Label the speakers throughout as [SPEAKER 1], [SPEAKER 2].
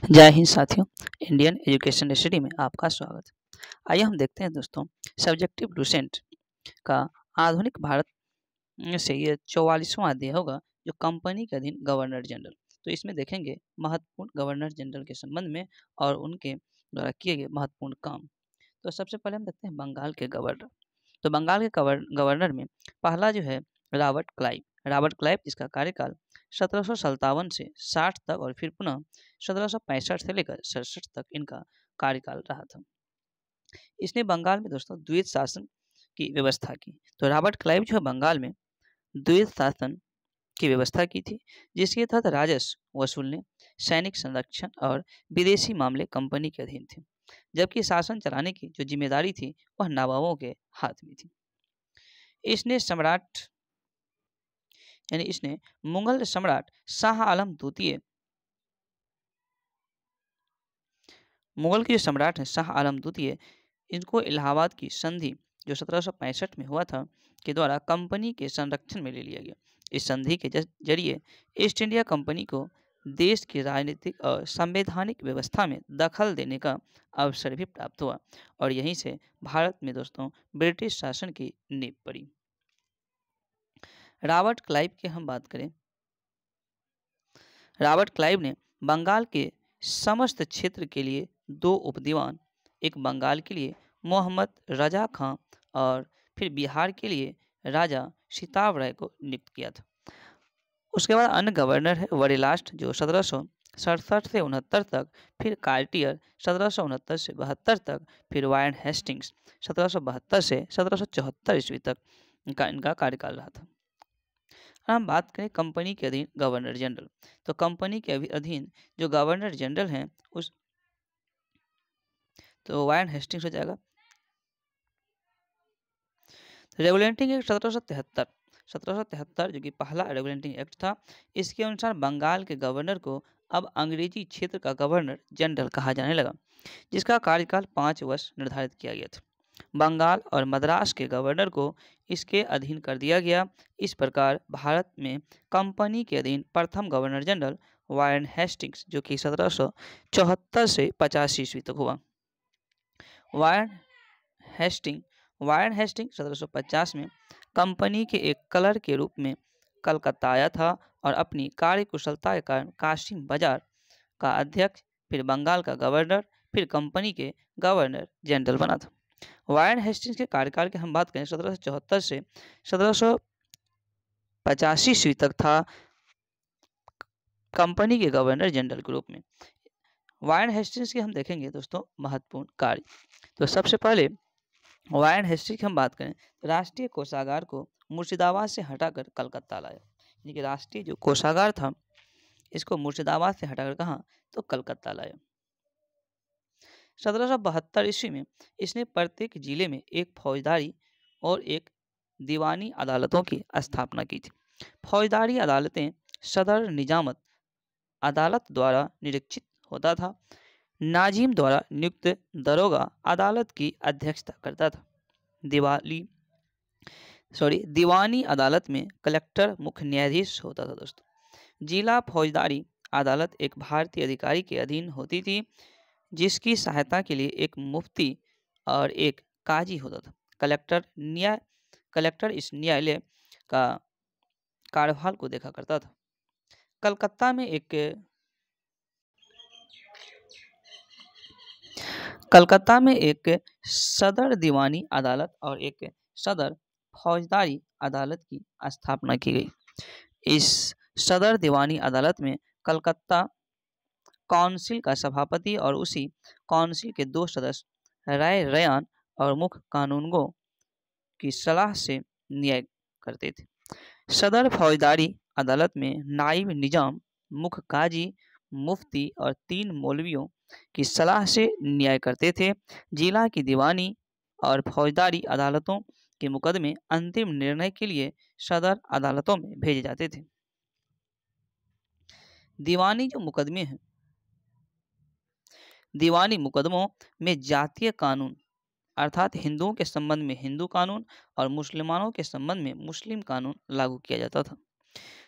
[SPEAKER 1] जय हिंद साथियों। Indian education study में आपका स्वागत है। आइए हम देखते हैं दोस्तों सब्जेक्टिव डोसेंट का आधुनिक भारत से ये 44वां अध्याय होगा जो कंपनी के अधीन गवर्नर जनरल। तो इसमें देखेंगे महत्वपूर्ण गवर्नर जनरल के संबंध में और उनके द्वारा किए गए महत्वपूर्ण काम। तो सबसे पहले हम देखते हैं बंगाल के गवर्नर। तो बंगाल के गवर्नर में पहला जो है रॉबर्ट क्लाइव जिसका कार्यकाल 1757 से 60 तक और फिर पुनः 1765 से लेकर 67 तक इनका कार्यकाल रहा था। इसने बंगाल में दोस्तों द्वैत शासन की व्यवस्था की। तो रॉबर्ट क्लाइव जो है बंगाल में द्वैत शासन की व्यवस्था की थी, जिसके तहत राजस्व वसूलने, सैनिक संरक्षण और विदेशी मामले कंपनी के अधीन थे, जबकि शासन चलाने की जो जिम्मेदारी थी वह नवाबों के हाथ में थी। इसने मुगल सम्राट शाह आलम द्वितीय मुगल के सम्राट हैं शाह आलम द्वितीय, इनको इलाहाबाद की संधि जो 1765 में हुआ था के द्वारा कंपनी के संरक्षण में ले लिया गया। इस संधि के जरिए ईस्ट इंडिया कंपनी को देश की राजनीतिक और संवैधानिक व्यवस्था में दखल देने का अवसर भी प्राप्त हुआ और यहीं से भारत में दोस्तों ब्रिटिश शासन की नींव पड़ी। रॉबर्ट क्लाइव की हम बात करें, रॉबर्ट क्लाइव ने बंगाल के समस्त क्षेत्र के लिए 2 उपदीवान, एक बंगाल के लिए मोहम्मद रजा खां और फिर बिहार के लिए राजा सिताब राय को नियुक्त किया था। उसके बाद अन्य गवर्नर है वरिलास्ट जो 1767 से 69 तक, फिर कार्टियर 1769 से 72 तक, फिर वायन हेस्टिंग्स 1772 से 1774 ईस्वी तक इनका कार्यकाल रहा था। हम बात करें कंपनी के अधीन गवर्नर जनरल, तो कंपनी के अधीन जो गवर्नर जनरल हैं उस तो वायन हेस्टिंग्स हो जाएगा। रेगुलेटिंग एक्ट 1773 जो कि पहला रेगुलेटिंग एक्ट था, इसके अनुसार बंगाल के गवर्नर को अब अंग्रेजी क्षेत्र का गवर्नर जनरल कहा जाने लगा, जिसका कार्यकाल 5 वर्ष निर्धारित किया गया था। बंगाल और मद्रास के गवर्नर को इसके अधीन कर दिया गया। इस प्रकार भारत में कंपनी के अधीन प्रथम गवर्नर जनरल वायन हेस्टिंग्स जो कि 1774 से 85 ईस्वी तक हुआ। वायन हेस्टिंग 1750 में कंपनी के एक क्लर्क के रूप में कलकत्ता आया था और अपनी कार्यकुशलता के कारण कासिम बाजार का अध्यक्ष, फिर बंगाल का गवर्नर, फिर कंपनी के गवर्नर जनरल बना था। वायन हेस्टिंग्स के कार्यकाल की हम बात करें 1774 से 1785 ईस्वी तक था कंपनी के गवर्नर जनरल के रूप में। वायन हेस्टिंग्स के हम देखेंगे दोस्तों महत्वपूर्ण कार्य। तो सबसे पहले वायन हेस्टिंग्स की हम बात करें तो राष्ट्रीय कोषागार को मुर्शिदाबाद से हटाकर कलकत्ता लाया, यानी कि राष्ट्रीय जो कोषागार था इसको मुर्शिदाबाद से हटाकर कहाँ तो कलकत्ता लाया। 1772 ईस्वी में इसने प्रत्येक जिले में एक फौजदारी और एक दीवानी अदालतों की स्थापना की थी। फौजदारी अदालतें सदर निजामत अदालत द्वारा निरीक्षित होता था। नाजिम द्वारा नियुक्त दरोगा अदालत की अध्यक्षता करता था। दीवानी अदालत में कलेक्टर मुख्य न्यायाधीश होता था दोस्तों। जिला फौजदारी अदालत एक भारतीय अधिकारी के अधीन होती थी, जिसकी सहायता के लिए एक मुफ्ती और एक काजी होता था। कलेक्टर इस न्यायालय का कार्यभार को देखा करता था। कलकत्ता में एक सदर दीवानी अदालत और एक सदर फौजदारी अदालत की स्थापना की गई। इस सदर दीवानी अदालत में कलकत्ता काउंसिल का सभापति और उसी काउंसिल के 2 सदस्य राय रयान और मुख्य कानूनगो की सलाह से न्याय करते थे। सदर फौजदारी अदालत में नाइब निजाम, मुख्य काजी, मुफ्ती और 3 मौलवियों की सलाह से न्याय करते थे। जिला की दीवानी और फौजदारी अदालतों के मुकदमे अंतिम निर्णय के लिए सदर अदालतों में भेजे जाते थे। दीवानी मुकदमों में जातीय कानून अर्थात हिंदुओं के संबंध में हिंदू कानून और मुसलमानों के संबंध में मुस्लिम कानून लागू किया जाता था,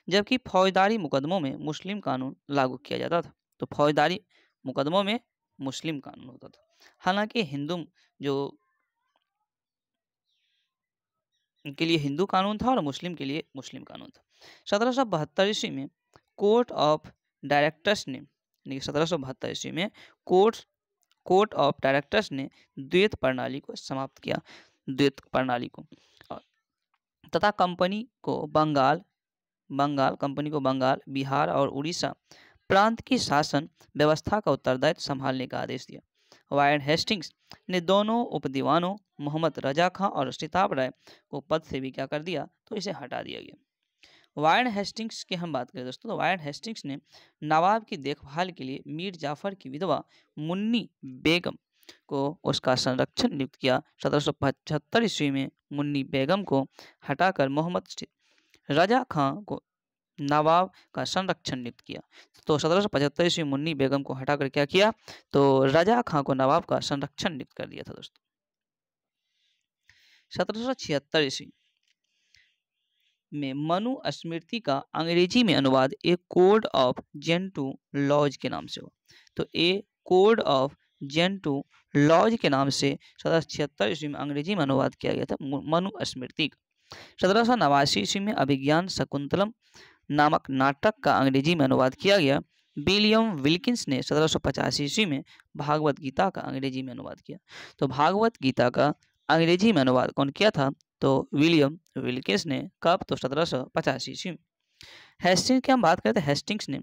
[SPEAKER 1] जबकि फौजदारी मुकदमों में मुस्लिम कानून लागू किया जाता था। तो फौजदारी मुकदमों में मुस्लिम कानून होता था। हालांकि हिंदू जो के लिए हिंदू कानून था और मुस्लिम के लिए मुस्लिम कानून था। 1772 ईस्वी में कोर्ट ऑफ डायरेक्टर्स ने 1772 ईस्वी में कोर्ट ऑफ डायरेक्टर्स ने द्वैत प्रणाली को समाप्त किया, द्वैत प्रणाली को, तथा कंपनी को बंगाल, बिहार और उड़ीसा प्रांत की शासन व्यवस्था का उत्तरदायित्व संभालने का आदेश दिया। वारेन हेस्टिंग्स ने दोनों उपदीवानों मोहम्मद रजा खां और सिताब राय को पद से भी क्या कर दिया, तो इसे हटा दिया गया। वारेन हेस्टिंग्स की हम बात करें दोस्तों, तो वारेन हेस्टिंग्स ने नवाब की देखभाल के लिए मीर जाफर की विधवा मुन्नी बेगम को उसका संरक्षण नियुक्त किया। 1775 ईस्वी में मुन्नी बेगम को हटाकर मोहम्मद रजा खां को नवाब का संरक्षण नियुक्त किया। तो 1775 ईस्वी मुन्नी बेगम को हटाकर क्या किया, तो रजा खां को नवाब का संरक्षण नियुक्त कर दिया था दोस्तों। 1776 ईस्वी में मनु स्मृति का अंग्रेजी में अनुवाद ए कोड ऑफ जेंटू लॉज के नाम से हुआ। तो ए कोड ऑफ जेंटू लॉज के नाम से 1776 ईस्वी में अंग्रेजी में अनुवाद किया गया था मनु स्मृति का। 1789 ईस्वी में अभिज्ञान शकुंतलम नामक नाटक का अंग्रेजी में अनुवाद किया गया। विलियम विल्किंस ने 1785 ईस्वी में भागवत गीता का अंग्रेजी में अनुवाद किया। तो भागवत गीता का अंग्रेजी में अनुवाद कौन किया था, तो विलियम विल्किंस ने। कब, तो 1785 ईस्वी में। हेस्टिंग्स की हम बात करते हैं, हेस्टिंग्स ने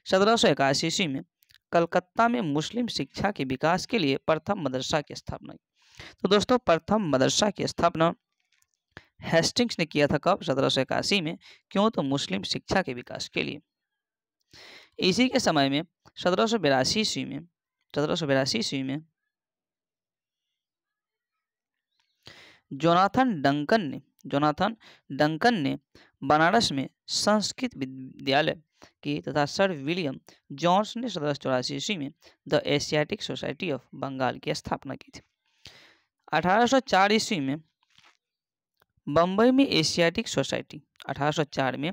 [SPEAKER 1] 1781 ईस्वी में कलकत्ता में मुस्लिम शिक्षा के विकास के लिए प्रथम मदरसा की स्थापना की। तो दोस्तों प्रथम मदरसा की स्थापना हेस्टिंग्स ने किया था। कब, 1781 में। क्यों, तो मुस्लिम शिक्षा के विकास के लिए। इसी के समय में 1782 ईस्वी में जोनाथन डंकन ने बनारस में संस्कृत विद्यालय की तथा सर विलियम जॉन्स ने 1784 ईस्वी में the Asiatic Society of Bengal की स्थापना की थी। 1804 ईस्वी में बम्बई में एशियाटिक सोसाइटी, 1804 में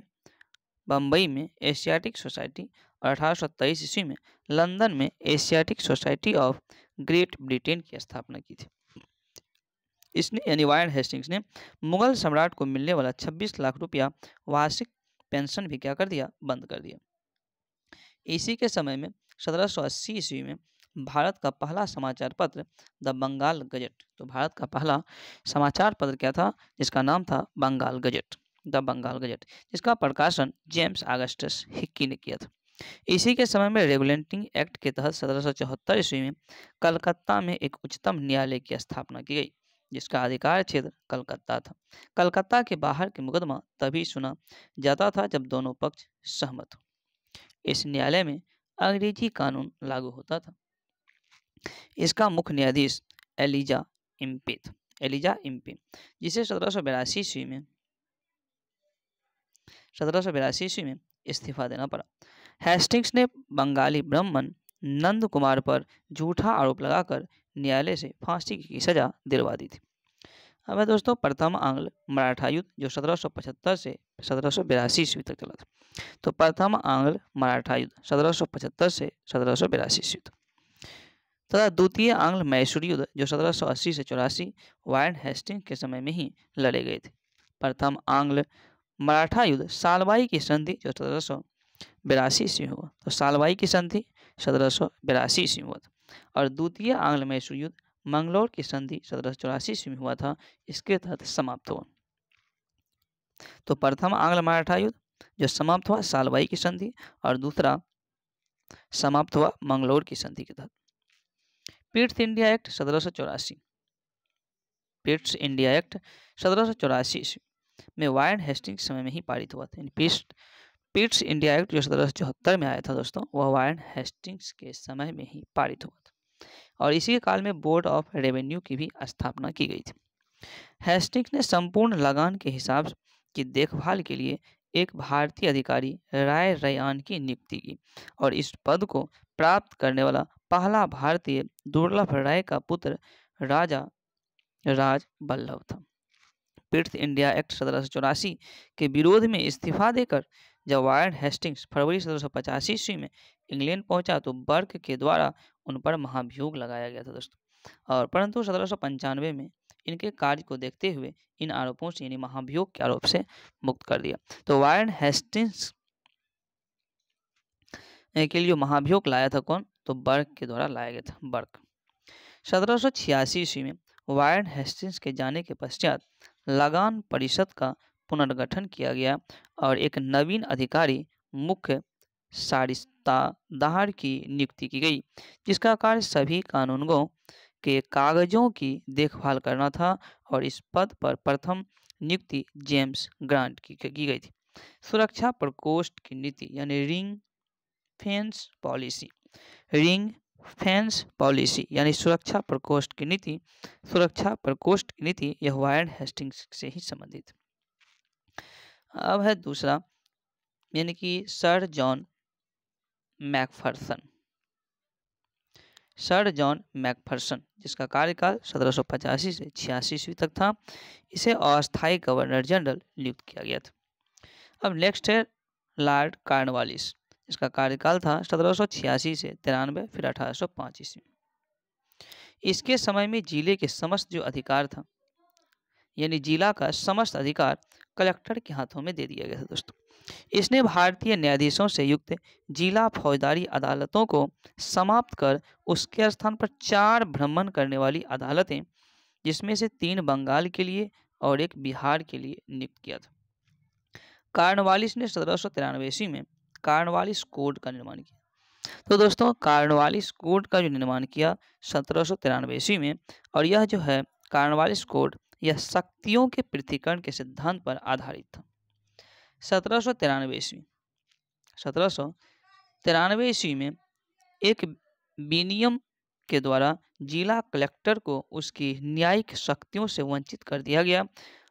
[SPEAKER 1] बम्बई में एशियाटिक सोसाइटी और 1823 ईस्वी में लंदन में Asiatic Society of great Britain की स्थापना की थी। इसने यानी वारेन हेस्टिंग्स ने मुगल सम्राट को मिलने वाला 26 लाख रुपया वार्षिक पेंशन भी क्या कर दिया, बंद कर दिया। इसी के समय में 1780 ईस्वी में भारत का पहला समाचार पत्र द बंगाल गजट, तो भारत का पहला समाचार पत्र क्या था, जिसका नाम था Bengal Gazette, the Bengal Gazette, जिसका प्रकाशन जेम्स ऑगस्टस हिक्की ने किया था। इसी के समय में रेगुलेटिंग एक्ट के तहत 1774 ईस्वी में कलकत्ता में एक उच्चतम न्यायालय की स्थापना की गई, जिसका अधिकार क्षेत्र कलकत्ता था। कलकत्ता के बाहर के मुकदमा तभी सुना जाता था जब दोनों पक्ष सहमत हो। इस न्यायालय में अंग्रेजी कानून लागू होता था। इसका मुख्य न्यायाधीश एलिजा इम्पे, जिसे 1782 ईस्वी में इस्तीफा देना पड़ा। हेस्टिंग्स ने बंगाली ब्राह्मण नंद कुमार पर झूठा आरोप लगाकर न्यायालय से फांसी की सजा दिलवा दी थी। अब है दोस्तों प्रथम आंग्ल मराठा युद्ध, जो 1775 से 1782 ईस्वी तक चला था। तो प्रथम आंग्ल मराठा युद्ध 1775 से 1782 ईस्वी तक, तथा द्वितीय आंग्ल मैसूर युद्ध जो 1780 से 84 वारेन हेस्टिंग्स के समय में ही लड़े गए थे। प्रथम आंग्ल मराठा युद्ध सालबाई की संधि जो 1782 ईस्वी हुआ, तो सालबाई की संधि 1782 ईस्वी हुआ था। और द्वितीय आंग्ल मैसूर युद्ध मंगलौर की संधि 1784 ईस्वी में हुआ था, इसके तहत समाप्त हुआ। तो प्रथम आंग्ल मराठा युद्ध जो समाप्त हुआ सालबाई की संधि, और दूसरा समाप्त हुआ मंगलौर की संधि के तहत। Pitt's India act 1784, Pitt's India act 1784 ईस्वी में वारेन हेस्टिंग्स समय में ही पारित हुआ था। पिट्स इंडिया एक्ट जो 1774 में आया था दोस्तों, वह वारेन हेस्टिंग्स के समय में ही पारित हुआ था। और इसी के काल में बोर्ड ऑफ रेवेन्यू की भी स्थापना की गई थी। हेस्टिंग्स ने संपूर्ण लगान के हिसाब की देखभाल के लिए एक भारतीय अधिकारी राय रैयान की नियुक्ति की, और इस पद को प्राप्त करने वाला पहला भारतीय दुर्लभ राय का पुत्र राजा राज बल्लभ था। पिट्स इंडिया एक्ट 1784 के विरोध में इस्तीफा देकर जब वारन हेस्टिंग्स फरवरी 1785 ईस्वी में इंग्लैंड पहुंचा तो बर्क के द्वारा उन पर महाभियोग लगाया गया था दोस्तों, और परंतु 1795 में इनके कार्य को देखते हुए इन आरोपों से यानी महाभियोग के आरोप से मुक्त कर दिया। तो वारन हेस्टिंग्स के लिए महाभियोग लाया था कौन? तो बर्क के द्वारा लाया गया था, बर्क। 1786 ईस्वी में वारन हेस्टिंग्स के जाने के पश्चात लगान परिषद का पुनर्गठन किया गया और एक नवीन अधिकारी मुख्य सारिस्तादार की नियुक्ति की गई, जिसका कार्य सभी कानूनगों के कागजों की देखभाल करना था, और इस पद पर प्रथम नियुक्ति जेम्स ग्रांट की गई थी। सुरक्षा प्रकोष्ठ की नीति यानी ring fence policy, ring fence policy यानी सुरक्षा प्रकोष्ठ की नीति, यह वारन हेस्टिंग्स से ही संबंधित। अब है दूसरा यानी कि sir John Macpherson. Sir John Macpherson जिसका कार्यकाल 1785 से 86 ईस्वी तक था, इसे अस्थायी गवर्नर जनरल नियुक्त किया गया था। अब नेक्स्ट है लॉर्ड कॉर्नवालिस, इसका कार्यकाल था 1786 से 93, फिर 1805 ईस्वी। इसके समय में जिले के समस्त जो अधिकार था यानी जिला का समस्त अधिकार कलेक्टर के हाथों में दे दिया गया था दोस्तों। इसने भारतीय न्यायाधीशों से युक्त जिला फौजदारी अदालतों को समाप्त कर उसके स्थान पर 4 भ्रमण करने वाली अदालतें, जिसमें से 3 बंगाल के लिए और 1 बिहार के लिए नियुक्त किया था। कॉर्नवालिस ने 1793 ईस्वी में कॉर्नवालिस कोड का निर्माण किया। तो दोस्तों कॉर्नवालिस कोड का जो निर्माण किया 1793 ईस्वी में, और यह जो है कॉर्नवालिस कोड यह शक्तियों के पृथक्करण के सिद्धांत पर आधारित था। 1793 ईस्वी में एक विनियम के द्वारा जिला कलेक्टर को उसकी न्यायिक शक्तियों से वंचित कर दिया गया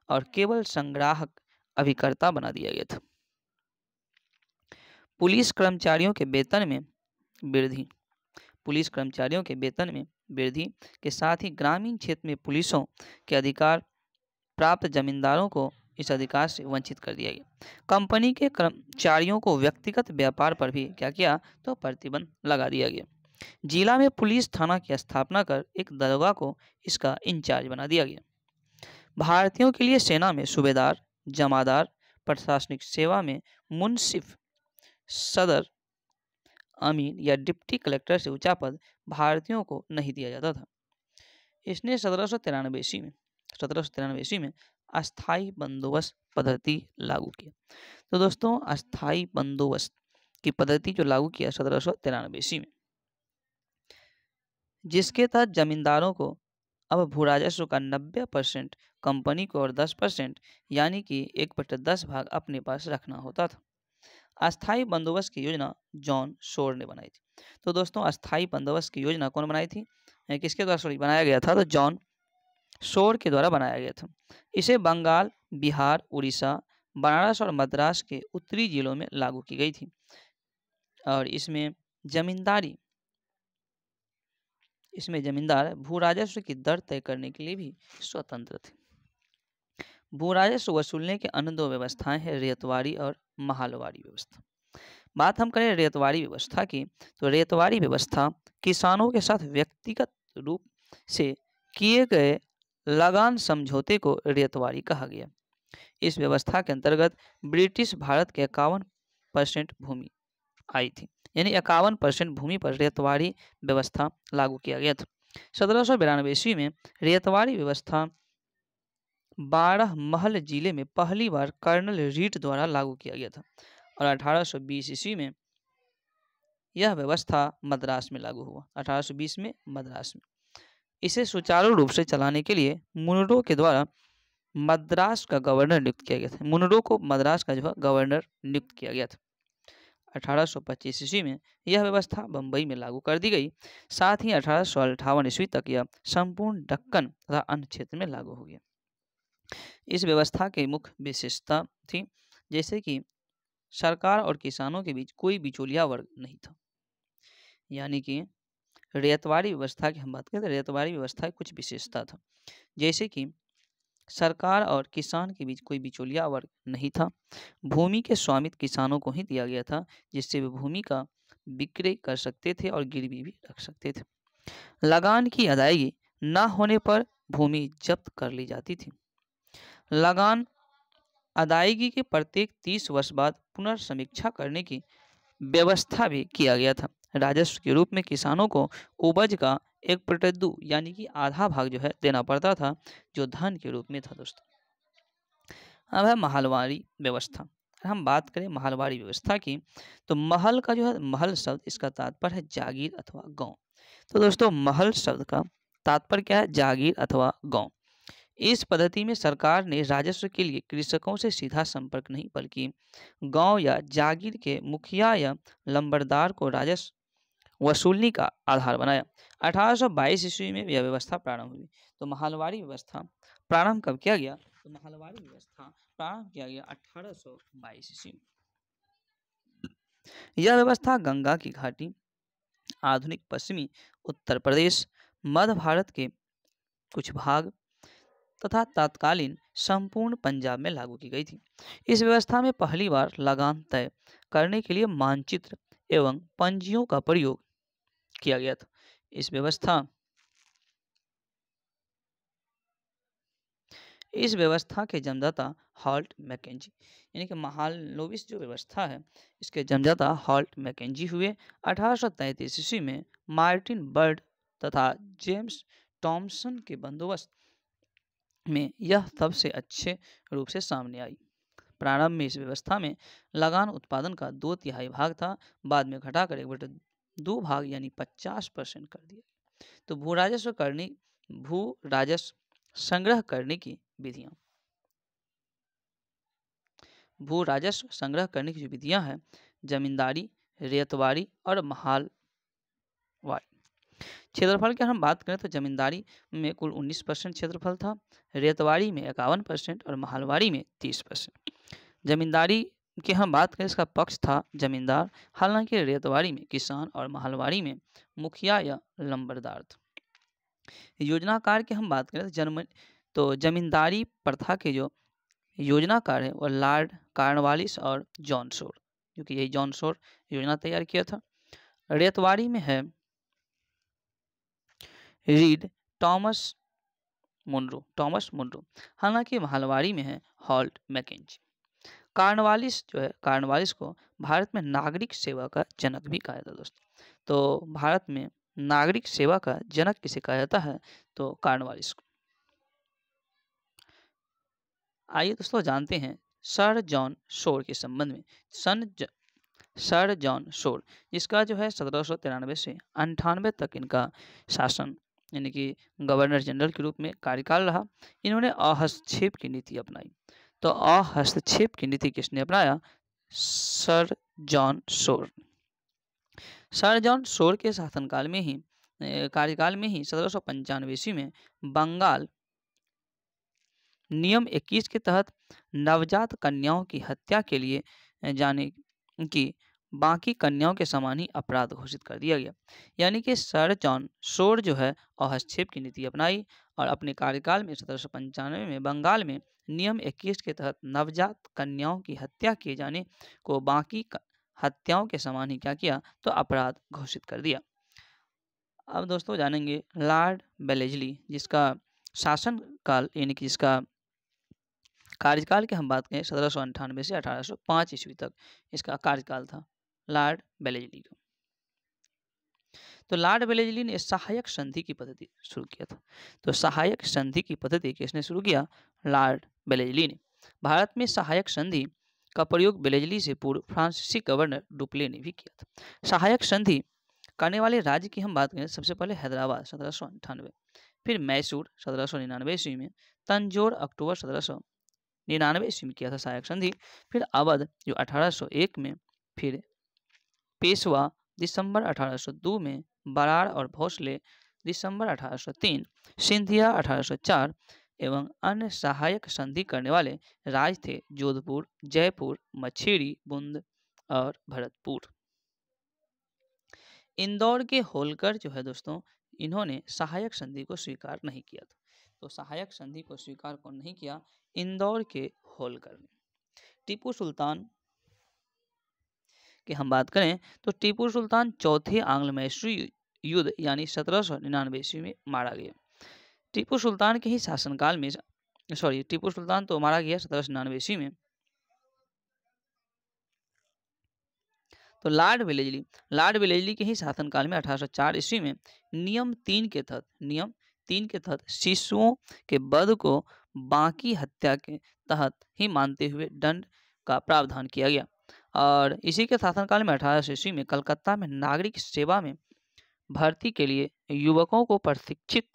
[SPEAKER 1] और केवल संग्राहक अभिकर्ता बना दिया गया था। पुलिस कर्मचारियों के वेतन में वृद्धि, पुलिस कर्मचारियों के वेतन में वृद्धि के साथ ही ग्रामीण क्षेत्र में पुलिसों के अधिकार प्राप्त जमींदारों को इस अधिकार से वंचित कर दिया गया। कंपनी के कर्मचारियों को व्यक्तिगत व्यापार पर भी क्या किया? तो प्रतिबंध लगा दिया गया। जिला में पुलिस थाना की स्थापना कर एक दरोगा को इसका इंचार्ज बना दिया गया। भारतीयों के लिए सेना में सूबेदार, जमादार, प्रशासनिक सेवा में मुंसिफ, सदर, अमीन या डिप्टी कलेक्टर से ऊंचा पद भारतीयों को नहीं दिया जाता था। इसने 1793 ईस्वी में अस्थाई बंदोबस्त पद्धति लागू किया। तो दोस्तों अस्थाई बंदोबस्त की पद्धति जो लागू किया 1793 ईस्वी में, जिसके तहत जमींदारों को अब भू राजस्व का 90% कंपनी को और 10% यानी कि 1/10 भाग अपने पास रखना होता था। अस्थाई बंदोबस्त की योजना जॉन शोर ने बनाई थी। तो दोस्तों अस्थाई बंदोबस्त की योजना कौन बनाई थी? किसके द्वारा बनाया गया था? तो जॉन शोर के द्वारा बनाया गया था। इसे बंगाल, बिहार, उड़ीसा, बनारस और मद्रास के उत्तरी जिलों में लागू की गई थी और इसमें जमींदार भू राजस्व की दर तय करने के लिए भी स्वतंत्र थे। भू राजस्व वसूलने के अन्य 2 व्यवस्थाएं हैं, रेतवारी और महालवारी व्यवस्था। बात हम करें रेतवारी व्यवस्था की, तो रेतवारी व्यवस्था किसानों के साथ व्यक्तिगत रूप से किए गए लगान समझौते को रेतवारी कहा गया। इस व्यवस्था के अंतर्गत ब्रिटिश भारत के 51% भूमि आई थी, यानी 51% भूमि पर रेतवारी व्यवस्था लागू किया गया था। 1792 ईस्वी में रेतवारी व्यवस्था 12 महल जिले में पहली बार कर्नल रीड द्वारा लागू किया गया था और 1820 ईस्वी में यह व्यवस्था मद्रास में लागू हुआ। 1820 में मद्रास में इसे सुचारू रूप से चलाने के लिए मुनरो के द्वारा मद्रास का गवर्नर नियुक्त किया गया था। मुनरो को मद्रास का जो है गवर्नर नियुक्त किया गया था। 1825 ईस्वी में यह व्यवस्था बम्बई में लागू कर दी गई। साथ ही 1858 ईस्वी तक यह संपूर्ण दक्कन तथा अन्य क्षेत्र में लागू हो गया। इस व्यवस्था की मुख्य विशेषता थी जैसे कि सरकार और किसानों के बीच कोई बिचौलिया वर्ग नहीं था। यानी कि रेतवारी व्यवस्था की हम बात करें तो रेतवारी व्यवस्था की कुछ विशेषता था, जैसे कि सरकार और किसान के बीच कोई बिचौलिया वर्ग नहीं था। भूमि के स्वामित्व किसानों को ही दिया गया था, जिससे वे भूमि का विक्रय कर सकते थे और गिरवी भी रख सकते थे। लगान की अदायगी न होने पर भूमि जब्त कर ली जाती थी। लगान अदायगी के प्रत्येक 30 वर्ष बाद पुनर्समीक्षा करने की व्यवस्था भी किया गया था। राजस्व के रूप में किसानों को उपज का 1/2 यानी कि आधा भाग जो है देना पड़ता था, जो धन के रूप में था दोस्तों। अब है महलवारी व्यवस्था। अगर हम बात करें महलवारी व्यवस्था की, तो महल का जो है, महल शब्द इसका तात्पर्य है जागीर अथवा गांव। तो दोस्तों महल शब्द का तात्पर्य क्या है? जागीर अथवा गांव। इस पद्धति में सरकार ने राजस्व के लिए कृषकों से सीधा संपर्क नहीं, बल्कि गांव या जागीर के मुखिया या लंबरदार को राजस्व वसूलने का आधार बनाया। 1822 ईस्वी में यह व्यवस्था प्रारंभ हुई। तो महलवारी व्यवस्था प्रारंभ कब किया गया? तो महलवारी व्यवस्था प्रारंभ किया गया 1822 ईस्वी में। यह व्यवस्था गंगा की घाटी, आधुनिक पश्चिमी उत्तर प्रदेश, मध्य भारत के कुछ भाग तथा तत्कालीन संपूर्ण पंजाब में लागू की गई थी। इस व्यवस्था में पहली बार लगान तय करने के लिए मानचित्र एवं पंजियों का प्रयोग किया गया था। इस व्यवस्था के जन्मदाता हॉल्ट मैकेंजी, यानी कि महालनोबिस जो व्यवस्था है, इसके जन्मदाता हॉल्ट मैकेंजी हुए। 1833 ईस्वी में मार्टिन बर्ड तथा जेम्स टॉमसन के बंदोबस्त में यह सबसे अच्छे रूप से सामने आई। प्रारंभ में इस व्यवस्था में लगान उत्पादन का 2/3 भाग था, बाद में घटाकर 1/2 भाग यानी 50% कर दिया। तो भू राजस्व संग्रह करने की विधियां। भू राजस्व संग्रह करने की जो विधियां हैं, जमींदारी, रेतवारी और महालवारी। क्षेत्रफल की हम बात करें तो जमींदारी में कुल 19% क्षेत्रफल था, रेतवारी में 51% और महालवारी में 30%। जमींदारी की हम बात करें, इसका पक्ष था जमींदार, हालांकि रेतवारी में किसान और महालवारी में मुखिया या लंबरदार था। योजनाकार की हम बात करें तो जमींदारी प्रथा के जो योजनाकार है वो लॉर्ड कॉर्नवालिस और जॉन शोर, क्योंकि यही जॉन शोर योजना तैयार किया था। रेतवारी में है रीड टॉमस मुनरो, हालांकि महलवारी में है हॉल्ट मैकेंजी। कॉर्नवालिस को भारत में नागरिक सेवा का जनक भी कहा जाता है दोस्तों। तो भारत में नागरिक सेवा का जनक किसे कहा जाता है? तो कॉर्नवालिस को। आइए दोस्तों जानते हैं सर जॉन शोर के संबंध में। सर जॉन शोर, जिसका जो है 1793 से 98 तक इनका शासन, यानी कि गवर्नर जनरल के रूप में कार्यकाल रहा। इन्होंने अहस्तक्षेप की नीति अपनाई। तो अहस्तक्षेप की नीति किसने अपनाया? Sir John Shore. Sir John Shore के शासनकाल में ही कार्यकाल में ही 1795 ईस्वी में बंगाल नियम 21 के तहत नवजात कन्याओं की हत्या के लिए जाने की बाकी कन्याओं के समान ही अपराध घोषित कर दिया गया। यानी कि सर जॉन शोर जो है हस्तक्षेप की नीति अपनाई और अपने कार्यकाल में 1795 में बंगाल में नियम 21 के तहत नवजात कन्याओं की हत्या किए जाने को बाकी हत्याओं के समान ही क्या किया? तो अपराध घोषित कर दिया। अब दोस्तों जानेंगे लॉर्ड बेलेजली, जिसका शासन काल यानी कि जिसका कार्यकाल की हम बात करें 1798 से 1805 ईस्वी तक इसका कार्यकाल था लॉर्ड बेलेजली का। तो लॉर्ड बेलेजली ने सहायक संधि की पद्धति शुरू किया था। तो सहायक संधि की पद्धति किसने शुरू किया? लॉर्ड बेलेजली ने। भारत में सहायक संधि का प्रयोग बेलेजली से पूर्व फ्रांसीसी गवर्नर डुप्ले ने भी किया था। सहायक संधि करने वाले राज्य की हम बात करें, सबसे पहले हैदराबाद 1798, फिर मैसूर 1799 ईस्वी में, तंजौर अक्टूबर 1799 ईस्वी में किया था सहायक संधि, फिर अवध जो 1801 में, फिर पेशवा दिसंबर 1802 में, बरार और भोसले दिसंबर 1803, सिंधिया 1804 एवं अन्य सहायक संधि करने वाले राज्य थे जोधपुर, जयपुर, मछेरी, बूंद और भरतपुर। इंदौर के होलकर जो है दोस्तों, इन्होंने सहायक संधि को स्वीकार नहीं किया था। तो सहायक संधि को स्वीकार को नहीं किया इंदौर के होलकर ने। टीपू सुल्तान की हम बात करें तो टीपू सुल्तान चौथे आंग्ल मैसूर युद्ध यानी 1799 ईस्वी में मारा गया। टीपू सुल्तान के ही शासनकाल में टीपू सुल्तान तो मारा गया 1799 ईस्वी में। तो लॉर्ड वेलेस्ली के ही शासनकाल में 1804 ईस्वी में नियम 3 के तहत शिशुओं के वध को बाकी हत्या के तहत ही मानते हुए दंड का प्रावधान किया गया। और इसी के शासनकाल में 1800 ईस्वी में कलकत्ता में नागरिक सेवा में भर्ती के लिए युवकों को प्रशिक्षित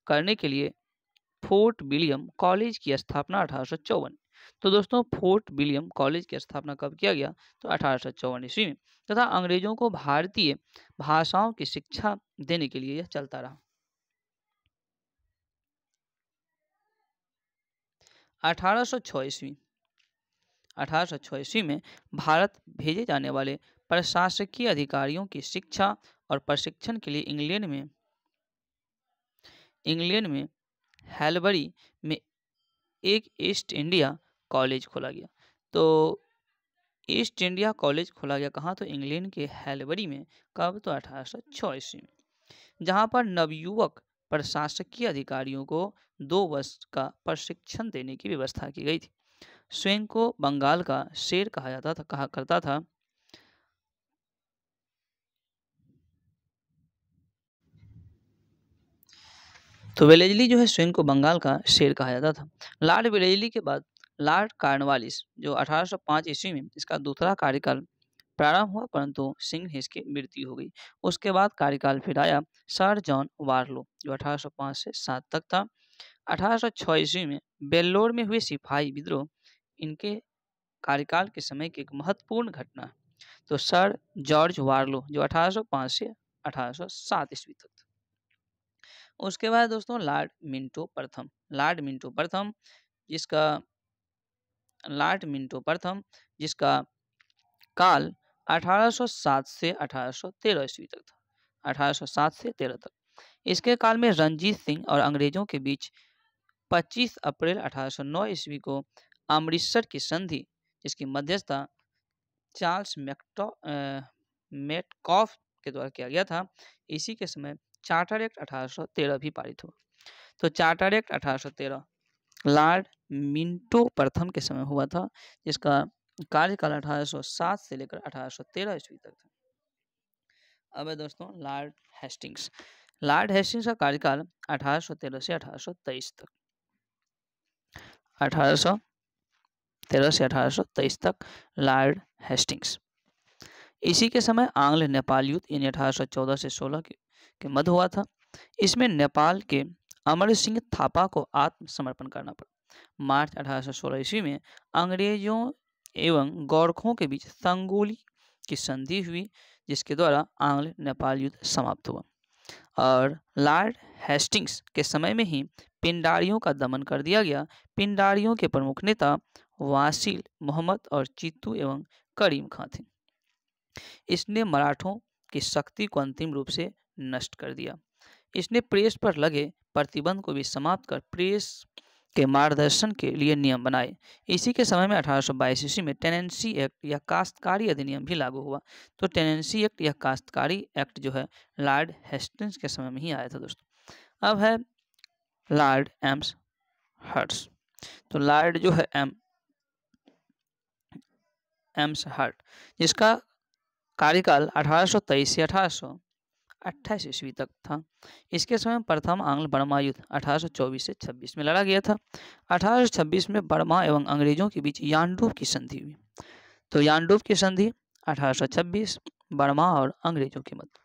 [SPEAKER 1] करने के लिए फोर्ट विलियम कॉलेज की स्थापना 1854। तो दोस्तों फोर्ट विलियम कॉलेज की स्थापना कब किया गया? तो 1854 ईस्वी में। तथा अंग्रेजों को भारतीय भाषाओं की शिक्षा देने के लिए यह चलता रहा। 1806 ईस्वी में भारत भेजे जाने वाले प्रशासकीय अधिकारियों की शिक्षा और प्रशिक्षण के लिए इंग्लैंड में हैलबरी में एक ईस्ट इंडिया कॉलेज खोला गया। तो ईस्ट इंडिया कॉलेज खोला गया कहाँ? तो इंग्लैंड के हैलबरी में। कब? तो 1806 ईस्वी में, जहाँ पर नवयुवक प्रशासकीय अधिकारियों को 2 वर्ष का प्रशिक्षण देने की व्यवस्था की गई थी। स्वयं को बंगाल का शेर कहा करता था। तो वेलेस्ली जो है स्वयं को बंगाल का शेर कहा जाता था। लॉर्ड वेलेस्ली के बाद लॉर्ड कॉर्नवालिस जो 1805 ईस्वी में इसका दूसरा कार्यकाल प्रारंभ हुआ, परंतु सिंह इसकी मृत्यु हो गई। उसके बाद कार्यकाल फिर आया सर जॉन वारलो जो 1805 से 7 तक था। 1806 ईस्वी में बेल्लोर में हुए सिपाही विद्रोह इनके कार्यकाल के समय की एक महत्वपूर्ण घटना है। तो सर जॉर्ज वारलो जो 1805 से 1807 ईस्वी तक था। उसके बाद दोस्तों लॉर्ड मिंटो प्रथम जिसका काल 1807 से 1813 ईस्वी तक था। 1807 से 13 तक। इसके काल में रणजीत सिंह और अंग्रेजों के बीच 25 अप्रैल 1809 ईस्वी को अमृतसर की संधि जिसकी मध्यस्थता चार्ल्स मेटकॉफ के द्वारा किया गया था। इसी के समय चार्टर एक्ट 1813 भी पारित हुआ। तो चार्टर एक्ट 1813 लॉर्ड मिंटो प्रथम के समय हुआ था, जिसका कार्यकाल 1807 से लेकर 1813 ईस्वी तक था। अब है दोस्तों लॉर्ड हेस्टिंग्स का कार्यकाल 1813 से 1823 तक। 1813 से 1823 तक लॉर्ड हेस्टिंग्स। इसी के समय आंग्ल नेपाल युद्ध यानी 1814 से 16 के मध्य हुआ था। इसमें नेपाल के अमर सिंह थापा को आत्मसमर्पण करना पड़ा। मार्च 1816 ईस्वी में अंग्रेजों एवं गोरखों के बीच संगोली की संधि हुई, जिसके द्वारा आंग्ल नेपाल युद्ध समाप्त हुआ। और लॉर्ड हेस्टिंग्स के समय में ही पिंडारियों का दमन कर दिया गया। पिंडारियों के प्रमुख नेता वासिल मोहम्मद और चीतू एवं करीम खां थे। इसने मराठों की शक्ति को अंतिम रूप से नष्ट कर दिया। इसने प्रेस पर लगे प्रतिबंध को भी समाप्त कर प्रेस के मार्गदर्शन के लिए नियम बनाए। इसी के समय में 1822 ईस्वी में टेनेंसी एक्ट या काश्तकारी अधिनियम भी लागू हुआ। तो टेनेंसी एक्ट या काश्तकारी एक्ट जो है लॉर्ड हेस्टिंग्स के समय में ही आया था दोस्तों। अब है लॉर्ड एम्सहर्स्ट। तो लॉर्ड जो है एम्सहर्स्ट, जिसका कार्यकाल 1823 से 1828 ईस्वी तक था। इसके समय प्रथम आंग्ल बर्मा युद्ध 1824 से 26 में लड़ा गया था। 1826 में बर्मा एवं अंग्रेजों के बीच यानडूब की संधि हुई। तो यानडूब की संधि 1826 बर्मा और अंग्रेजों के मध्य।